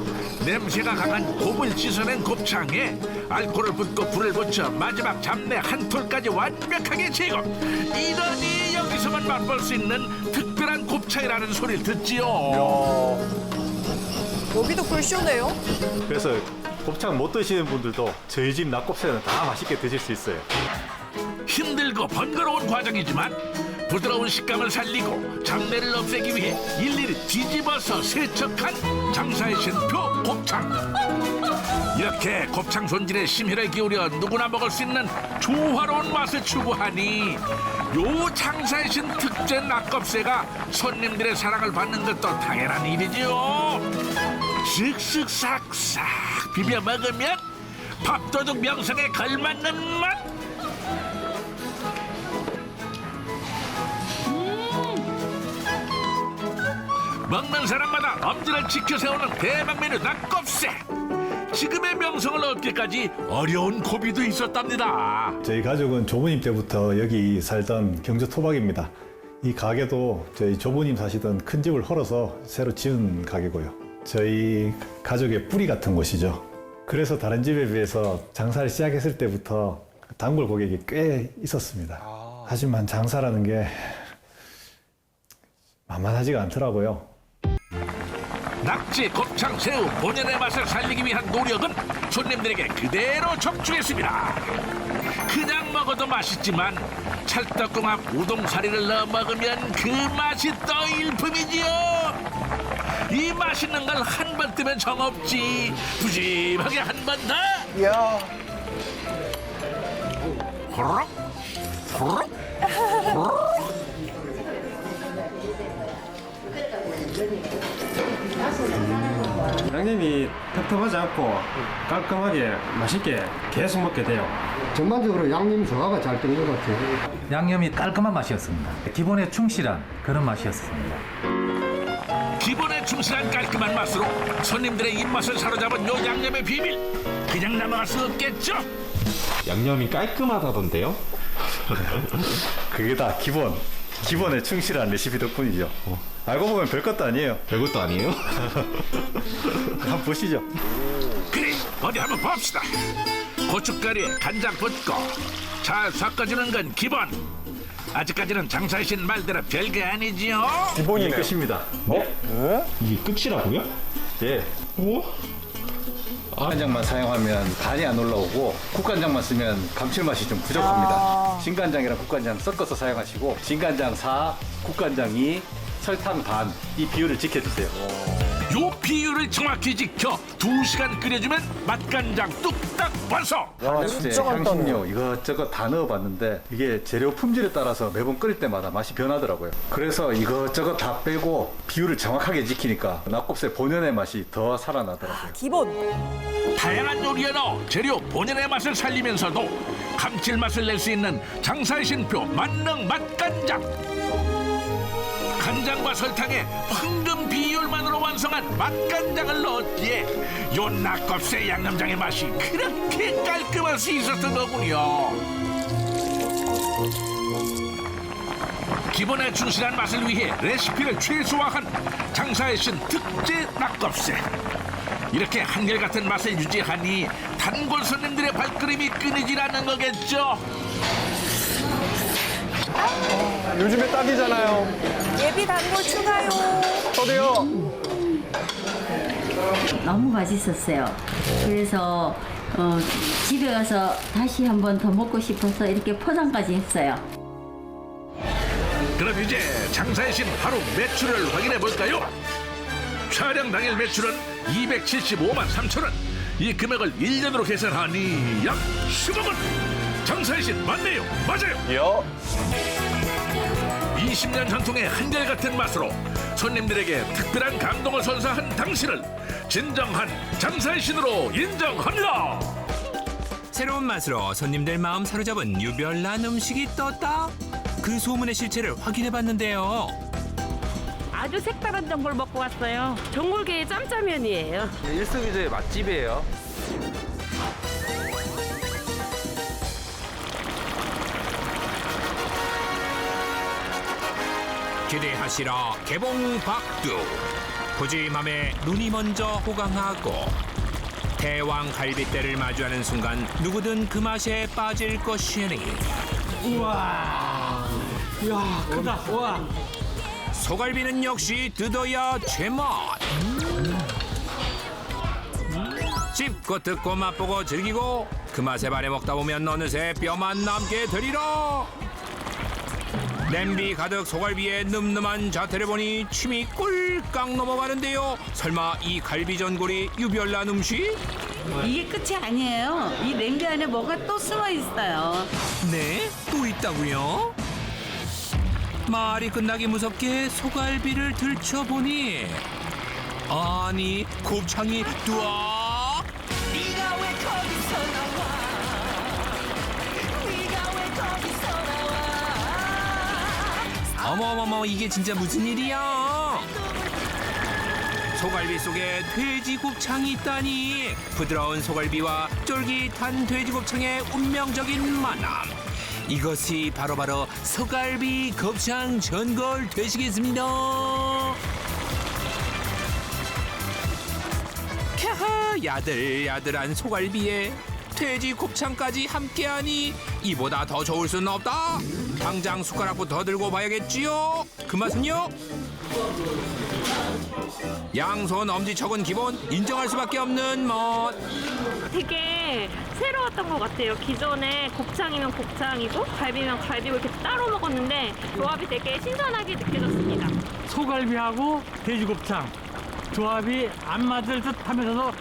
냄새가 강한 곱을 씻어낸 곱창에 알코올을 붓고 불을 붙여 마지막 잡내 한 톨까지 완벽하게 제거. 이러니 여기서만 맛볼 수 있는 특별한 곱창이라는 소리를 듣지요. 여기도 불 시원해요? 그래서 곱창 못 드시는 분들도 저희 집 낙곱새는 다 맛있게 드실 수 있어요. 힘들고 번거로운 과정이지만 부드러운 식감을 살리고 잡내를 없애기 위해 일일이 뒤집어서 세척한 장사의 신표 곱창. 이렇게 곱창 손질에 심혈을 기울여 누구나 먹을 수 있는 조화로운 맛을 추구하니 요 장사의 신 특제 낙곱새가 손님들의 사랑을 받는 것도 당연한 일이지요. 슥슥 싹싹 비벼 먹으면 밥도둑 명성에 걸맞는 맛. 먹는 사람마다 엄지를 지켜 세우는 대박 메뉴 낙곱새. 지금의 명성을 얻기까지 어려운 고비도 있었답니다. 저희 가족은 조부님 때부터 여기 살던 경주 토박입니다. 이 가게도 저희 조부님 사시던 큰 집을 헐어서 새로 지은 가게고요. 저희 가족의 뿌리 같은 곳이죠. 그래서 다른 집에 비해서 장사를 시작했을 때부터 단골 고객이 꽤 있었습니다. 하지만 장사라는 게 만만하지가 않더라고요. 낙지, 곱창, 새우 본연의 맛을 살리기 위한 노력은 손님들에게 그대로 적중했습니다. 그냥 먹어도 맛있지만 찰떡궁합 우동사리를 넣어 먹으면 그 맛이 또 일품이지요. 이 맛있는 걸 한 번 뜨면 정없지. 부짐하게 한 번 더. 야. 호로록 호로록 호로록. 양념이 텁텁하지 않고 깔끔하게 맛있게 계속 먹게 돼요. 전반적으로 양념이 조화가 잘 된 것 같아요. 양념이 깔끔한 맛이었습니다. 기본에 충실한 그런 맛이었습니다. 기본에 충실한 깔끔한 맛으로 손님들의 입맛을 사로잡은 요 양념의 비밀, 그냥 넘어갈 수 없겠죠? 양념이 깔끔하다던데요? 그게 다 기본에 충실한 레시피 덕분이죠. 알고 보면 별것도 아니에요. 별것도 아니에요? 한번 보시죠. 그래, 어디 한번 봅시다. 고춧가루에 간장 붓고 잘 섞어주는 건 기본. 아직까지는 장사의 신 말대로 별게 아니지요. 이게 끝입니다. 이게 끝이라고요? 예. 간장만 사용하면 간이 안 올라오고 국간장만 쓰면 감칠맛이 좀 부족합니다. 진간장이랑 국간장 섞어서 사용하시고 진간장 4, 국간장 2, 설탕 반 이 비율을 지켜주세요. 요 비율을 정확히 지켜 2시간 끓여주면 맛간장 뚝딱 완성. 향신료 이것저것 다 넣어봤는데 이게 재료 품질에 따라서 매번 끓일 때마다 맛이 변하더라고요. 그래서 이것저것 다 빼고 비율을 정확하게 지키니까 낙곱새 본연의 맛이 더 살아나더라고요. 기본. 다양한 요리에 넣어 재료 본연의 맛을 살리면서도 감칠맛을 낼 수 있는 장사의 신표 만능 맛간장. 간장과 설탕의 황금 비율만으로 완성한 맛간장을 넣었기에 요 낙곱새 양념장의 맛이 그렇게 깔끔할 수 있었던 거군요. 기본에 충실한 맛을 위해 레시피를 최소화한 장사의 신 특제 낙곱새. 이렇게 한결같은 맛을 유지하니 단골 손님들의 발걸음이 끊이질 않는 거겠죠. 요즘에 딱이잖아요. 예비 단골 추가요. 저도요. 너무 맛있었어요. 그래서 집에 가서 다시 한 번 더 먹고 싶어서 이렇게 포장까지 했어요. 그럼 이제 장사의 신 하루 매출을 확인해 볼까요? 촬영 당일 매출은 275만 3천 원. 이 금액을 1년으로 계산하니 약 10억 원. 장사의 신 맞네요. 맞아요. 20년 전통의 한결같은 맛으로 손님들에게 특별한 감동을 선사한 당신을 진정한 장사의 신으로 인정합니다. 새로운 맛으로 손님들 마음 사로잡은 유별난 음식이 떴다. 그 소문의 실체를 확인해봤는데요. 아주 색다른 전골 먹고 왔어요. 전골계의 짬짜면이에요. 일석이조의 맛집이에요. 기대하시라 개봉 박두. 푸짐함에 눈이 먼저 호강하고 대왕 갈빗대를 마주하는 순간 누구든 그 맛에 빠질 것이니. 우와. 이야, 크다. 우와. 소갈비는 역시 뜯어야 제맛. 씹고 뜯고 맛보고 즐기고 그 맛에 반해 먹다 보면 어느새 뼈만 남게 되리라. 냄비 가득 소갈비의 늠름한 자태를 보니 침이 꿀깍 넘어가는데요. 설마 이 갈비 전골이 유별난 음식? 이게 끝이 아니에요. 이 냄비 안에 뭐가 또 숨어 있어요. 네? 또 있다고요? 말이 끝나기 무섭게 소갈비를 들춰보니 아니 곱창이 뚜악! 네가 왜 거기서 나와? 네가 왜 거기서 나와? 어머머머 이게 진짜 무슨 일이야? 소갈비 속에 돼지 곱창이 있다니. 부드러운 소갈비와 쫄깃한 돼지 곱창의 운명적인 만남. 이것이 바로 소갈비 곱창 전골 되시겠습니다. 캬하 야들야들한 소갈비에 돼지 곱창까지 함께하니 이보다 더 좋을 수는 없다. 당장 숟가락부터 들고 봐야겠지요. 그 맛은요? 양손 엄지척은 기본, 인정할 수밖에 없는 맛. 되게 새로웠던 것 같아요. 기존에 곱창이면 곱창이고 갈비면 갈비고 이렇게 따로 먹었는데 조합이 되게 신선하게 느껴졌습니다. 소갈비하고 돼지곱창 조합이 안 맞을 듯 하면서도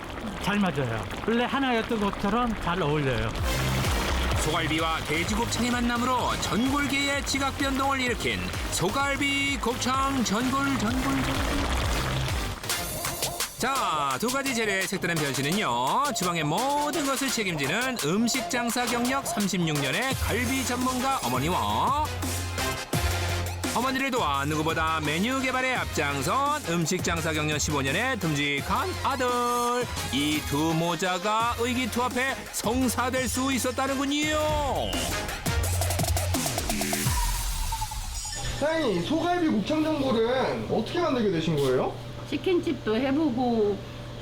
잘 맞아요. 원래 하나였던 것처럼 잘 어울려요. 소갈비와 돼지 곱창의 만남으로 전골계의 지각 변동을 일으킨 소갈비 곱창 전골. 자, 두 가지 재료의 색다른 변신은요. 주방의 모든 것을 책임지는 음식 장사 경력 36년의 갈비 전문가 어머니와 어머니를 도와 누구보다 메뉴 개발에 앞장선 음식 장사 경력 15년의 듬직한 아들. 이 두 모자가 의기투합해 성사될 수 있었다는군요. 사장님, 소갈비 곱창 전골은 어떻게 만들게 되신 거예요? 치킨집도 해보고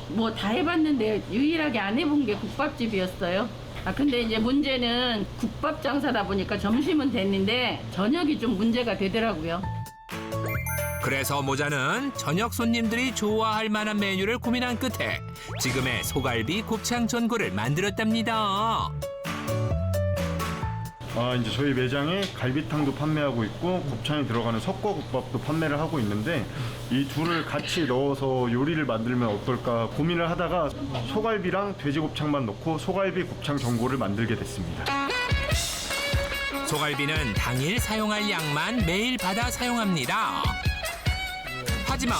뭐 다 해봤는데 유일하게 안 해본 게 국밥집이었어요. 근데 이제 문제는 국밥 장사다 보니까 점심은 됐는데 저녁이 좀 문제가 되더라고요. 그래서 모자는 저녁 손님들이 좋아할 만한 메뉴를 고민한 끝에 지금의 소갈비 곱창 전골을 만들었답니다. 이제 저희 매장에 갈비탕도 판매하고 있고 곱창이 들어가는 석고국밥도 판매를 하고 있는데 이 둘을 같이 넣어서 요리를 만들면 어떨까 고민을 하다가 소갈비랑 돼지곱창만 넣고 소갈비 곱창 전골을 만들게 됐습니다. 소갈비는 당일 사용할 양만 매일 받아 사용합니다. 하지만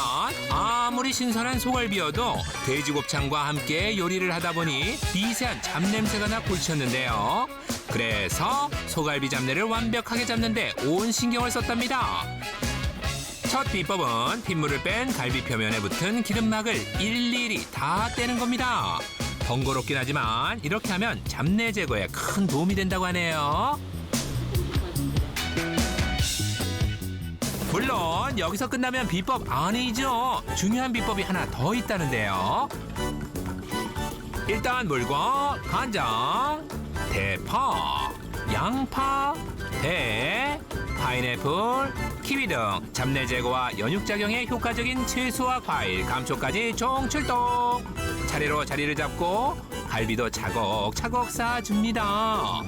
아무리 신선한 소갈비여도 돼지곱창과 함께 요리를 하다 보니 미세한 잡냄새가 나 꿀쳤는데요. 그래서 소갈비 잡내를 완벽하게 잡는데 온 신경을 썼답니다. 첫 비법은 핏물을 뺀 갈비 표면에 붙은 기름막을 일일이 다 떼는 겁니다. 번거롭긴 하지만 이렇게 하면 잡내 제거에 큰 도움이 된다고 하네요. 물론 여기서 끝나면 비법 아니죠. 중요한 비법이 하나 더 있다는데요. 일단 물과 간장, 대파, 양파, 배, 파인애플, 키위 등 잡내 제거와 연육작용에 효과적인 채소와 과일, 감초까지 총출동. 차례로 자리를 잡고 갈비도 차곡차곡 쌓아줍니다.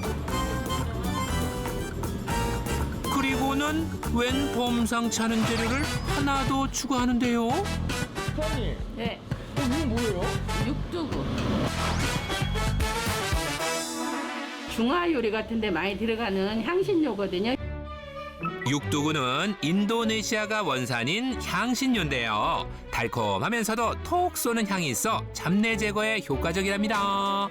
그리고는 웬 범상치 않은 재료를 하나 더 추가하는데요. 사장님, 네. 이거 뭐예요? 육두부. 중화 요리 같은 데 많이 들어가는 향신료거든요. 육두구는 인도네시아가 원산인 향신료인데요. 달콤하면서도 톡 쏘는 향이 있어 잡내 제거에 효과적이랍니다.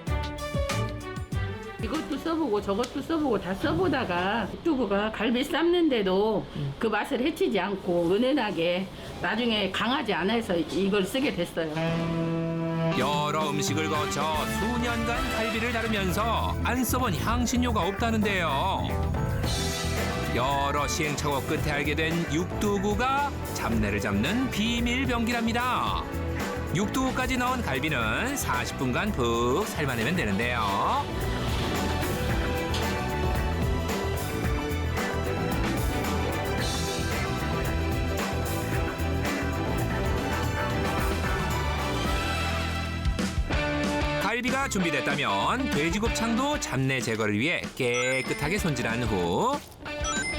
이것도 써보고 저것도 써보고 다 써보다가 육두부가 갈비 삶는데도 그 맛을 해치지 않고 은은하게 나중에 강하지 않아 해서 이걸 쓰게 됐어요. 여러 음식을 거쳐 수년간 갈비를 다루면서 안 써본 향신료가 없다는데요. 여러 시행착오 끝에 알게 된 육두구가 잡내를 잡는 비밀 병기랍니다. 육두구까지 넣은 갈비는 40분간 푹 삶아내면 되는데요. 갈비가 준비됐다면 돼지곱창도 잡내 제거를 위해 깨끗하게 손질한 후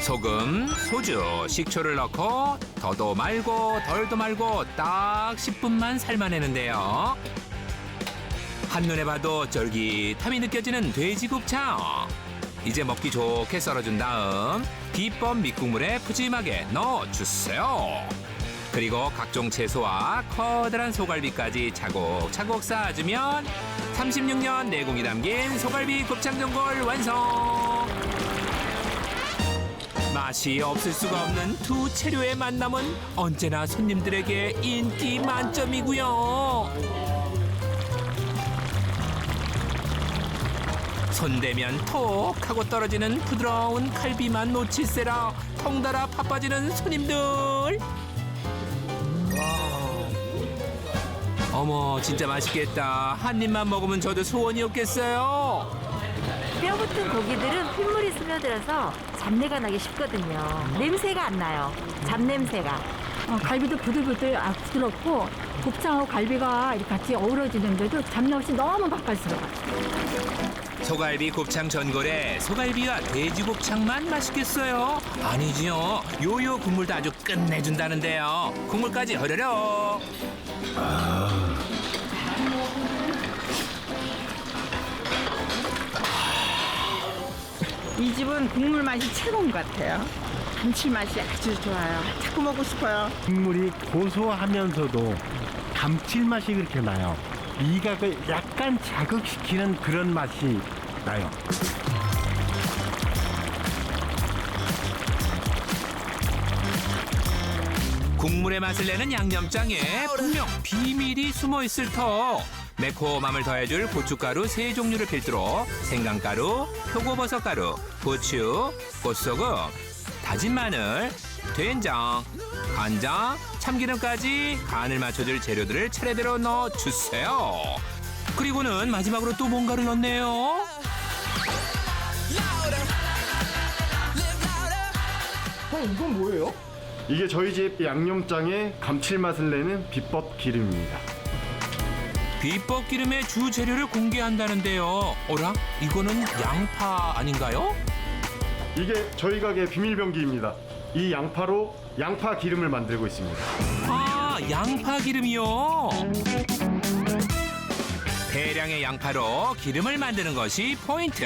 소금, 소주, 식초를 넣고 더도 말고 덜도 말고 딱 10분만 삶아내는데요. 한눈에 봐도 쫄깃함이 느껴지는 돼지곱창. 이제 먹기 좋게 썰어준 다음 비법 밑국물에 푸짐하게 넣어주세요. 그리고 각종 채소와 커다란 소갈비까지 차곡차곡 쌓아주면 36년 내공이 담긴 소갈비 곱창 전골 완성! 맛이 없을 수가 없는 두 재료의 만남은 언제나 손님들에게 인기 만점이고요. 손대면 톡 하고 떨어지는 부드러운 갈비만 놓칠세라 통달아 바빠지는 손님들. 어머 진짜 맛있겠다. 한 입만 먹으면 저도 소원이었겠어요. 뼈 붙은 고기들은 핏물이 스며들어서 잡내가 나기 쉽거든요. 냄새가 안 나요. 잡냄새가. 갈비도 부들부들 부드럽고 곱창하고 갈비가 이렇게 같이 어우러지는데도 잡내 없이 너무 맛깔스러워요. 소갈비 곱창 전골에 소갈비와 돼지곱창만 맛있겠어요? 아니지요. 요요 국물도 아주 끝내준다는데요. 국물까지 허려려. 이 집은 국물 맛이 최고인 것 같아요. 감칠맛이 아주 좋아요. 자꾸 먹고 싶어요. 국물이 고소하면서도 감칠맛이 그렇게 나요. 미각을 약간 자극시키는 그런 맛이 나요. 국물의 맛을 내는 양념장에 분명 비밀이 숨어 있을 터. 매콤함을 더해줄 고춧가루 3종류를 필두로 생강가루, 표고버섯가루, 부추, 꽃소금, 다진 마늘, 된장, 간장, 참기름까지 간을 맞춰줄 재료들을 차례대로 넣어주세요. 그리고는 마지막으로 또 뭔가를 넣네요. 이건 뭐예요? 이게 저희 집 양념장의 감칠맛을 내는 비법 기름입니다. 비법 기름의 주 재료를 공개한다는데요. 어라? 이거는 양파 아닌가요? 이게 저희 가게 비밀 병기입니다. 이 양파로 양파 기름을 만들고 있습니다. 아, 양파 기름이요? 대량의 양파로 기름을 만드는 것이 포인트.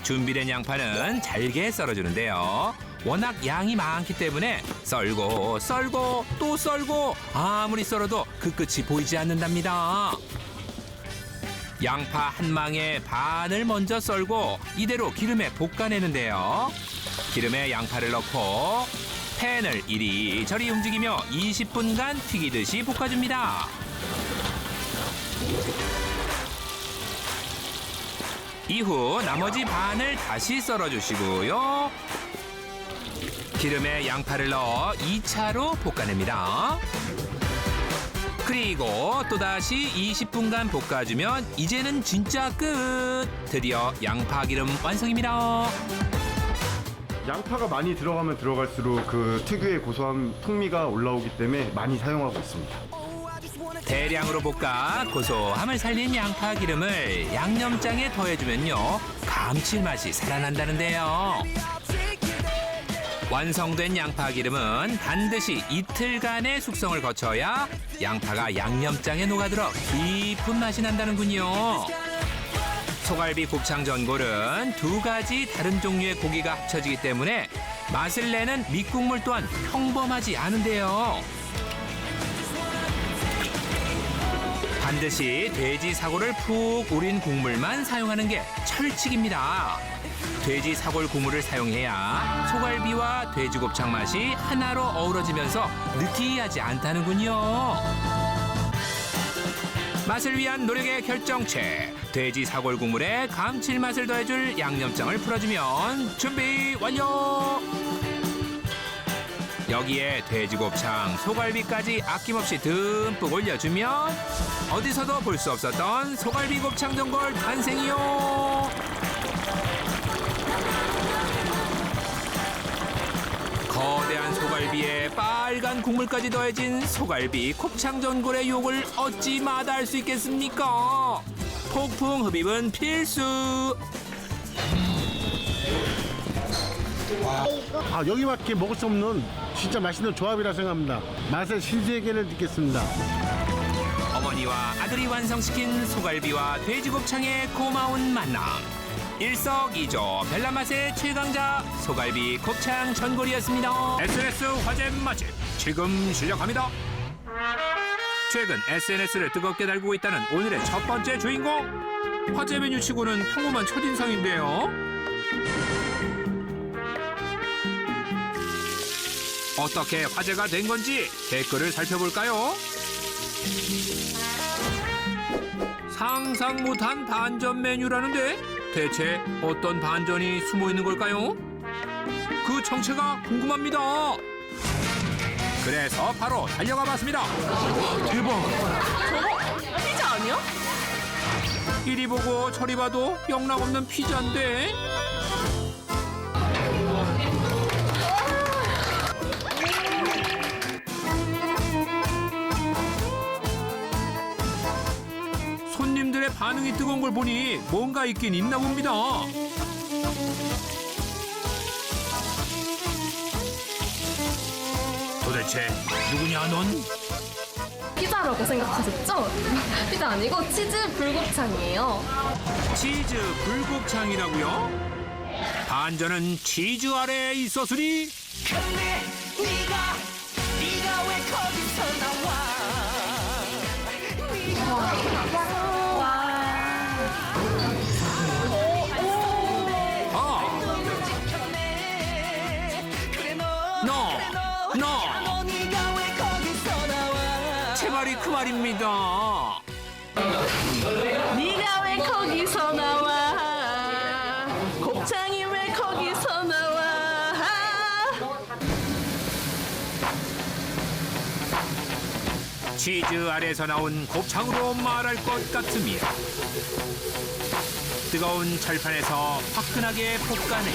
준비된 양파는 잘게 썰어주는데요. 워낙 양이 많기 때문에 썰고 썰고 또 썰고 아무리 썰어도 그 끝이 보이지 않는답니다. 양파 한 망에 반을 먼저 썰고 이대로 기름에 볶아내는데요. 기름에 양파를 넣고 팬을 이리저리 움직이며 20분간 튀기듯이 볶아줍니다. 이후 나머지 반을 다시 썰어주시고요. 기름에 양파를 넣어 2차로 볶아냅니다. 그리고 또다시 20분간 볶아주면 이제는 진짜 끝! 드디어 양파 기름 완성입니다. 양파가 많이 들어가면 들어갈수록 그 특유의 고소한 풍미가 올라오기 때문에 많이 사용하고 있습니다. 대량으로 볶아 고소함을 살린 양파 기름을 양념장에 더해주면요. 감칠맛이 살아난다는데요. 완성된 양파 기름은 반드시 이틀간의 숙성을 거쳐야 양파가 양념장에 녹아들어 깊은 맛이 난다는군요. 소갈비 곱창 전골은 2가지 다른 종류의 고기가 합쳐지기 때문에 맛을 내는 밑국물 또한 평범하지 않은데요. 반드시 돼지 사골을 푹 우린 국물만 사용하는 게 철칙입니다. 돼지 사골 국물을 사용해야 소갈비와 돼지곱창 맛이 하나로 어우러지면서 느끼하지 않다는군요. 맛을 위한 노력의 결정체. 돼지 사골 국물에 감칠맛을 더해줄 양념장을 풀어주면 준비 완료. 여기에 돼지곱창, 소갈비까지 아낌없이 듬뿍 올려주면 어디서도 볼 수 없었던 소갈비 곱창 전골 탄생이요. 거대한 소갈비에 빨간 국물까지 더해진 소갈비 곱창 전골의 유혹을 어찌 마다할 수 있겠습니까? 폭풍 흡입은 필수. 아, 여기밖에 먹을 수 없는 진짜 맛있는 조합이라 생각합니다. 맛의 신세계를 느꼈습니다. 어머니와 아들이 완성시킨 소갈비와 돼지곱창의 고마운 만남. 일석이조 별난맛의 최강자 소갈비 곱창 전골이었습니다. SNS 화제 맛집 지금 시작합니다. 최근 SNS를 뜨겁게 달구고 있다는 오늘의 첫 번째 주인공. 화제 메뉴치고는 평범한 첫인상인데요. 어떻게 화제가 된 건지 댓글을 살펴볼까요? 상상 못한 반전 메뉴라는데 대체 어떤 반전이 숨어 있는 걸까요? 그 정체가 궁금합니다. 그래서 바로 달려가 봤습니다. 대박! 저거 피자 아니야? 이리 보고 저리 봐도 영락없는 피자인데. 손님들의 반응이 뜨거운 걸 보니 뭔가 있긴 있나 봅니다. 도대체 누구냐 넌? 피자라고 생각하셨죠? 피자 아니고 치즈 불곱창이에요. 치즈 불곱창이라고요? 반전은 치즈 아래에 있었으니? 근데 네가 왜 거기서 나와? 제발이 그 말입니다. 네가 왜 거기서 나와? 곱창이 왜 거기서 나와? 치즈 아래에서 나온 곱창으로 말할 것 같습니다. 뜨거운 철판에서 화끈하게 볶아낸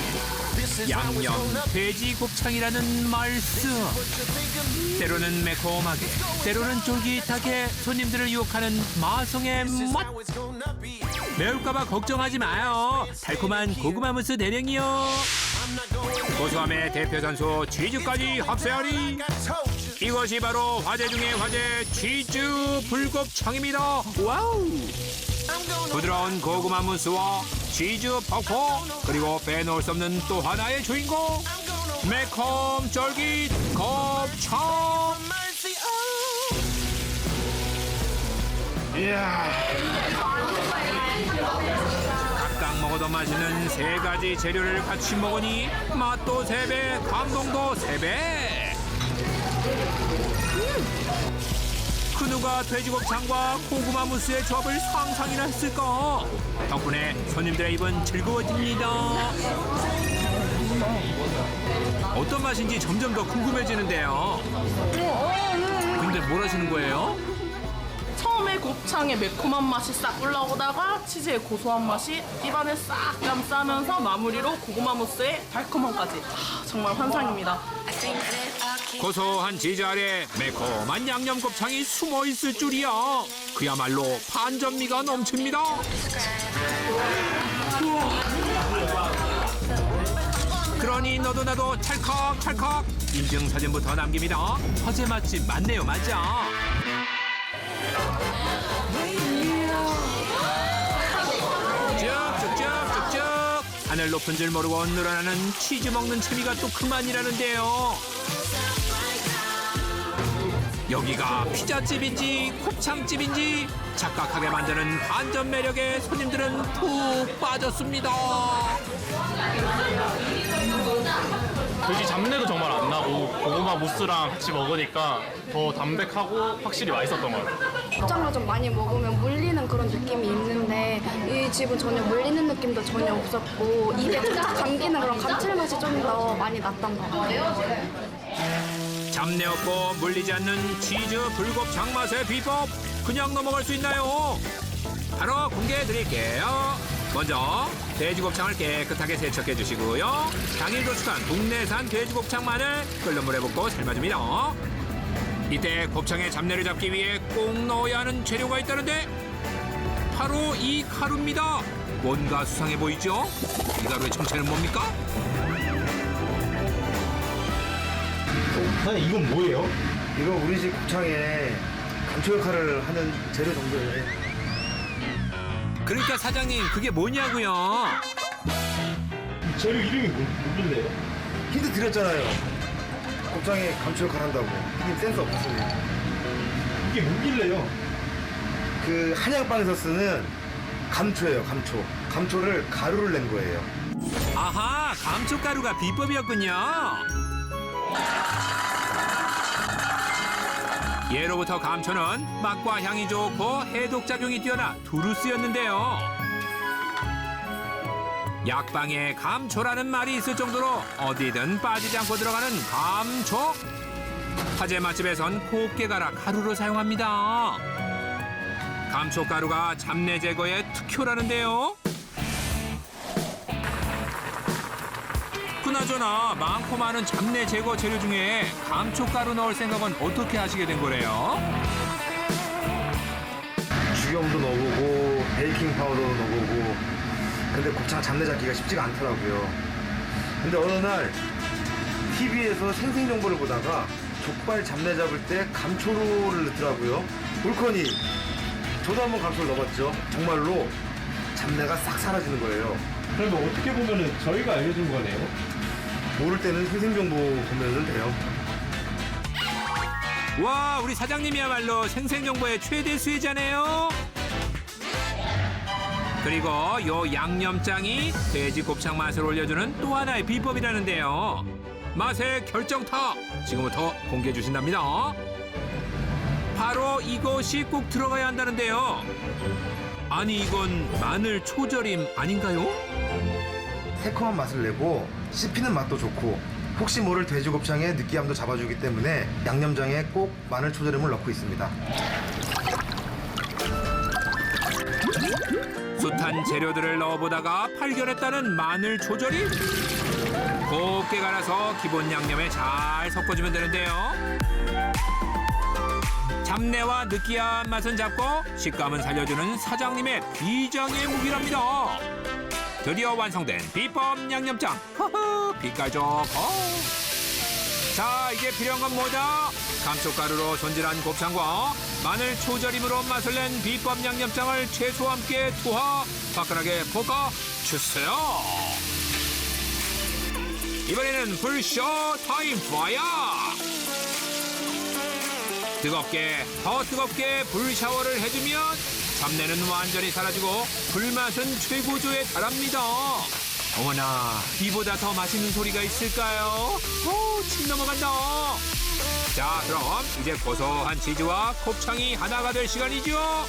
양념 돼지 곱창이라는 말씀. 때로는 매콤하게, 때로는 쫄깃하게 손님들을 유혹하는 마성의 맛. 매울까봐 걱정하지 마요. 달콤한 고구마 무스 대령이요. 고소함의 대표 선수 치즈까지 합세하리. 이것이 바로 화제 중의 화제 치즈 불곱창입니다. 와우! 부드러운 고구마 무스와 치즈 퍽퍽, 그리고 빼놓을 수 없는 또 하나의 주인공 매콤 쫄깃 곱창. 이야, 각각 먹어도 맛있는 세 가지 재료를 같이 먹으니 맛도 3배, 감동도 3배. 그 누가 돼지곱창과 고구마 무스의 조합을 상상이나 했을까? 덕분에 손님들의 입은 즐거워집니다. 어떤 맛인지 점점 더 궁금해지는데요. 근데 뭘 하시는 거예요? 처음에 곱창의 매콤한 맛이 싹 올라오다가 치즈의 고소한 맛이 입안에 싹 감싸면서 마무리로 고구마 무스의 달콤함까지. 정말 환상입니다. 고소한 치즈 아래 매콤한 양념 곱창이 숨어 있을 줄이야. 그야말로 반전미가 넘칩니다. 그러니 너도 나도 찰칵찰칵 인증사진부터 남깁니다. 화제 맛집 맞네요, 맞아. 쭉쭉쭉쭉쭉 하늘 높은 줄 모르고 늘어나는 치즈 먹는 재미가 또 그만이라는데요. 여기가 피자집인지 곱창집인지 착각하게 만드는 반전 매력에 손님들은 푹 빠졌습니다. 돼지 잡내도 정말 안 나고 고구마 무스랑 같이 먹으니까 더 담백하고 확실히 맛있었던 것 같아요. 곱창을 좀 많이 먹으면 물리는 그런 느낌이 있는데 이 집은 전혀 물리는 느낌도 전혀 없었고 입에 탁 감기는 그런 감칠맛이 좀 더 많이 났던 것 같아요. 잡내 없고 물리지 않는 치즈 불곱창 맛의 비법 그냥 넘어갈 수 있나요? 바로 공개해 드릴게요. 먼저 돼지곱창을 깨끗하게 세척해 주시고요. 당일 도축한 국내산 돼지곱창만을 끓는 물에 붓고 삶아줍니다. 이때 곱창의 잡내를 잡기 위해 꼭 넣어야 하는 재료가 있다는데 바로 이 가루입니다. 뭔가 수상해 보이죠? 이 가루의 정체는 뭡니까? 사장님 이건 뭐예요? 이거 우리 집 곱창에 감초 역할을 하는 재료 정도예요. 그러니까 사장님 그게 뭐냐고요? 재료 이름이 뭐길래요? 힌트 드렸잖아요. 곱창에 감초 역할 한다고. 형님 센스 없으시네요. 이게 뭐길래요? 그 한약방에서 쓰는 감초예요. 감초. 감초를 가루를 낸 거예요. 아하, 감초가루가 비법이었군요. 예로부터 감초는 맛과 향이 좋고 해독작용이 뛰어나 두루 쓰였는데요. 약방에 감초라는 말이 있을 정도로 어디든 빠지지 않고 들어가는 감초. 화재 맛집에선 곱게 갈아 가루로 사용합니다. 감초가루가 잡내 제거에 특효라는데요. 그나저나 많고 많은 잡내 제거 재료 중에 감초가루 넣을 생각은 어떻게 하시게 된 거래요? 죽염도 넣어보고 베이킹 파우더도 넣어보고 근데 곱창 잡내 잡기가 쉽지가 않더라고요. 근데 어느 날 TV에서 생생 정보를 보다가 족발 잡내 잡을 때 감초를 넣더라고요. 울커니 저도 한번 감초를 넣어봤죠. 정말로 잡내가 싹 사라지는 거예요. 그러면 어떻게 보면은 저희가 알려준 거네요? 모를 때는 생생 정보 보면 돼요. 와, 우리 사장님이야말로 생생정보의 최대 수혜자네요. 그리고 요 양념장이 돼지 곱창 맛을 올려주는 또 하나의 비법이라는데요. 맛의 결정타 지금부터 공개해 주신답니다. 바로 이것이 꼭 들어가야 한다는데요. 아니 이건 마늘 초절임 아닌가요? 새콤한 맛을 내고 씹히는 맛도 좋고 혹시 모를 돼지곱창의 느끼함도 잡아주기 때문에 양념장에 꼭 마늘 초절임을 넣고 있습니다. 숱한 재료들을 넣어보다가 발견했다는 마늘 조절이 곱게 갈아서 기본 양념에 잘 섞어주면 되는데요. 잡내와 느끼한 맛은 잡고 식감은 살려주는 사장님의 비장의 무기랍니다. 드디어 완성된 비법 양념장. 허허, 빛깔 좋고. 자, 이제 필요한 건 뭐다? 감초가루로 손질한 곱창과 마늘 초절임으로 맛을 낸 비법 양념장을 채소와 함께 투하 화끈하게 볶아 주세요. 이번에는 불쇼 타임 파이어. 뜨겁게 더 뜨겁게 불 샤워를 해주면 잡내는 완전히 사라지고 불맛은 최고조에 달합니다. 어머나, 이보다 더 맛있는 소리가 있을까요? 오, 침 넘어간다. 자, 그럼 이제 고소한 치즈와 곱창이 하나가 될 시간이죠.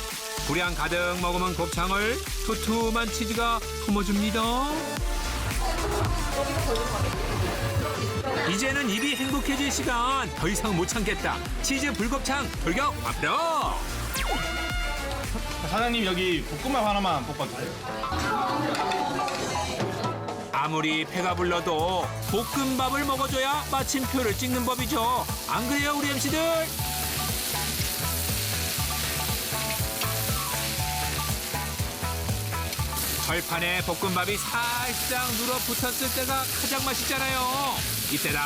불향 가득 머금은 곱창을 두툼한 치즈가 품어줍니다. 이제는 입이 행복해질 시간. 더 이상 못 참겠다. 치즈 불곱창 돌격 앞으로. 사장님 여기 볶음밥 하나만 볶아주세요. 아무리 배가 불러도 볶음밥을 먹어줘야 마침표를 찍는 법이죠. 안 그래요, 우리 MC들? 철판에 볶음밥이 살짝 눌어붙었을 때가 가장 맛있잖아요. 이때다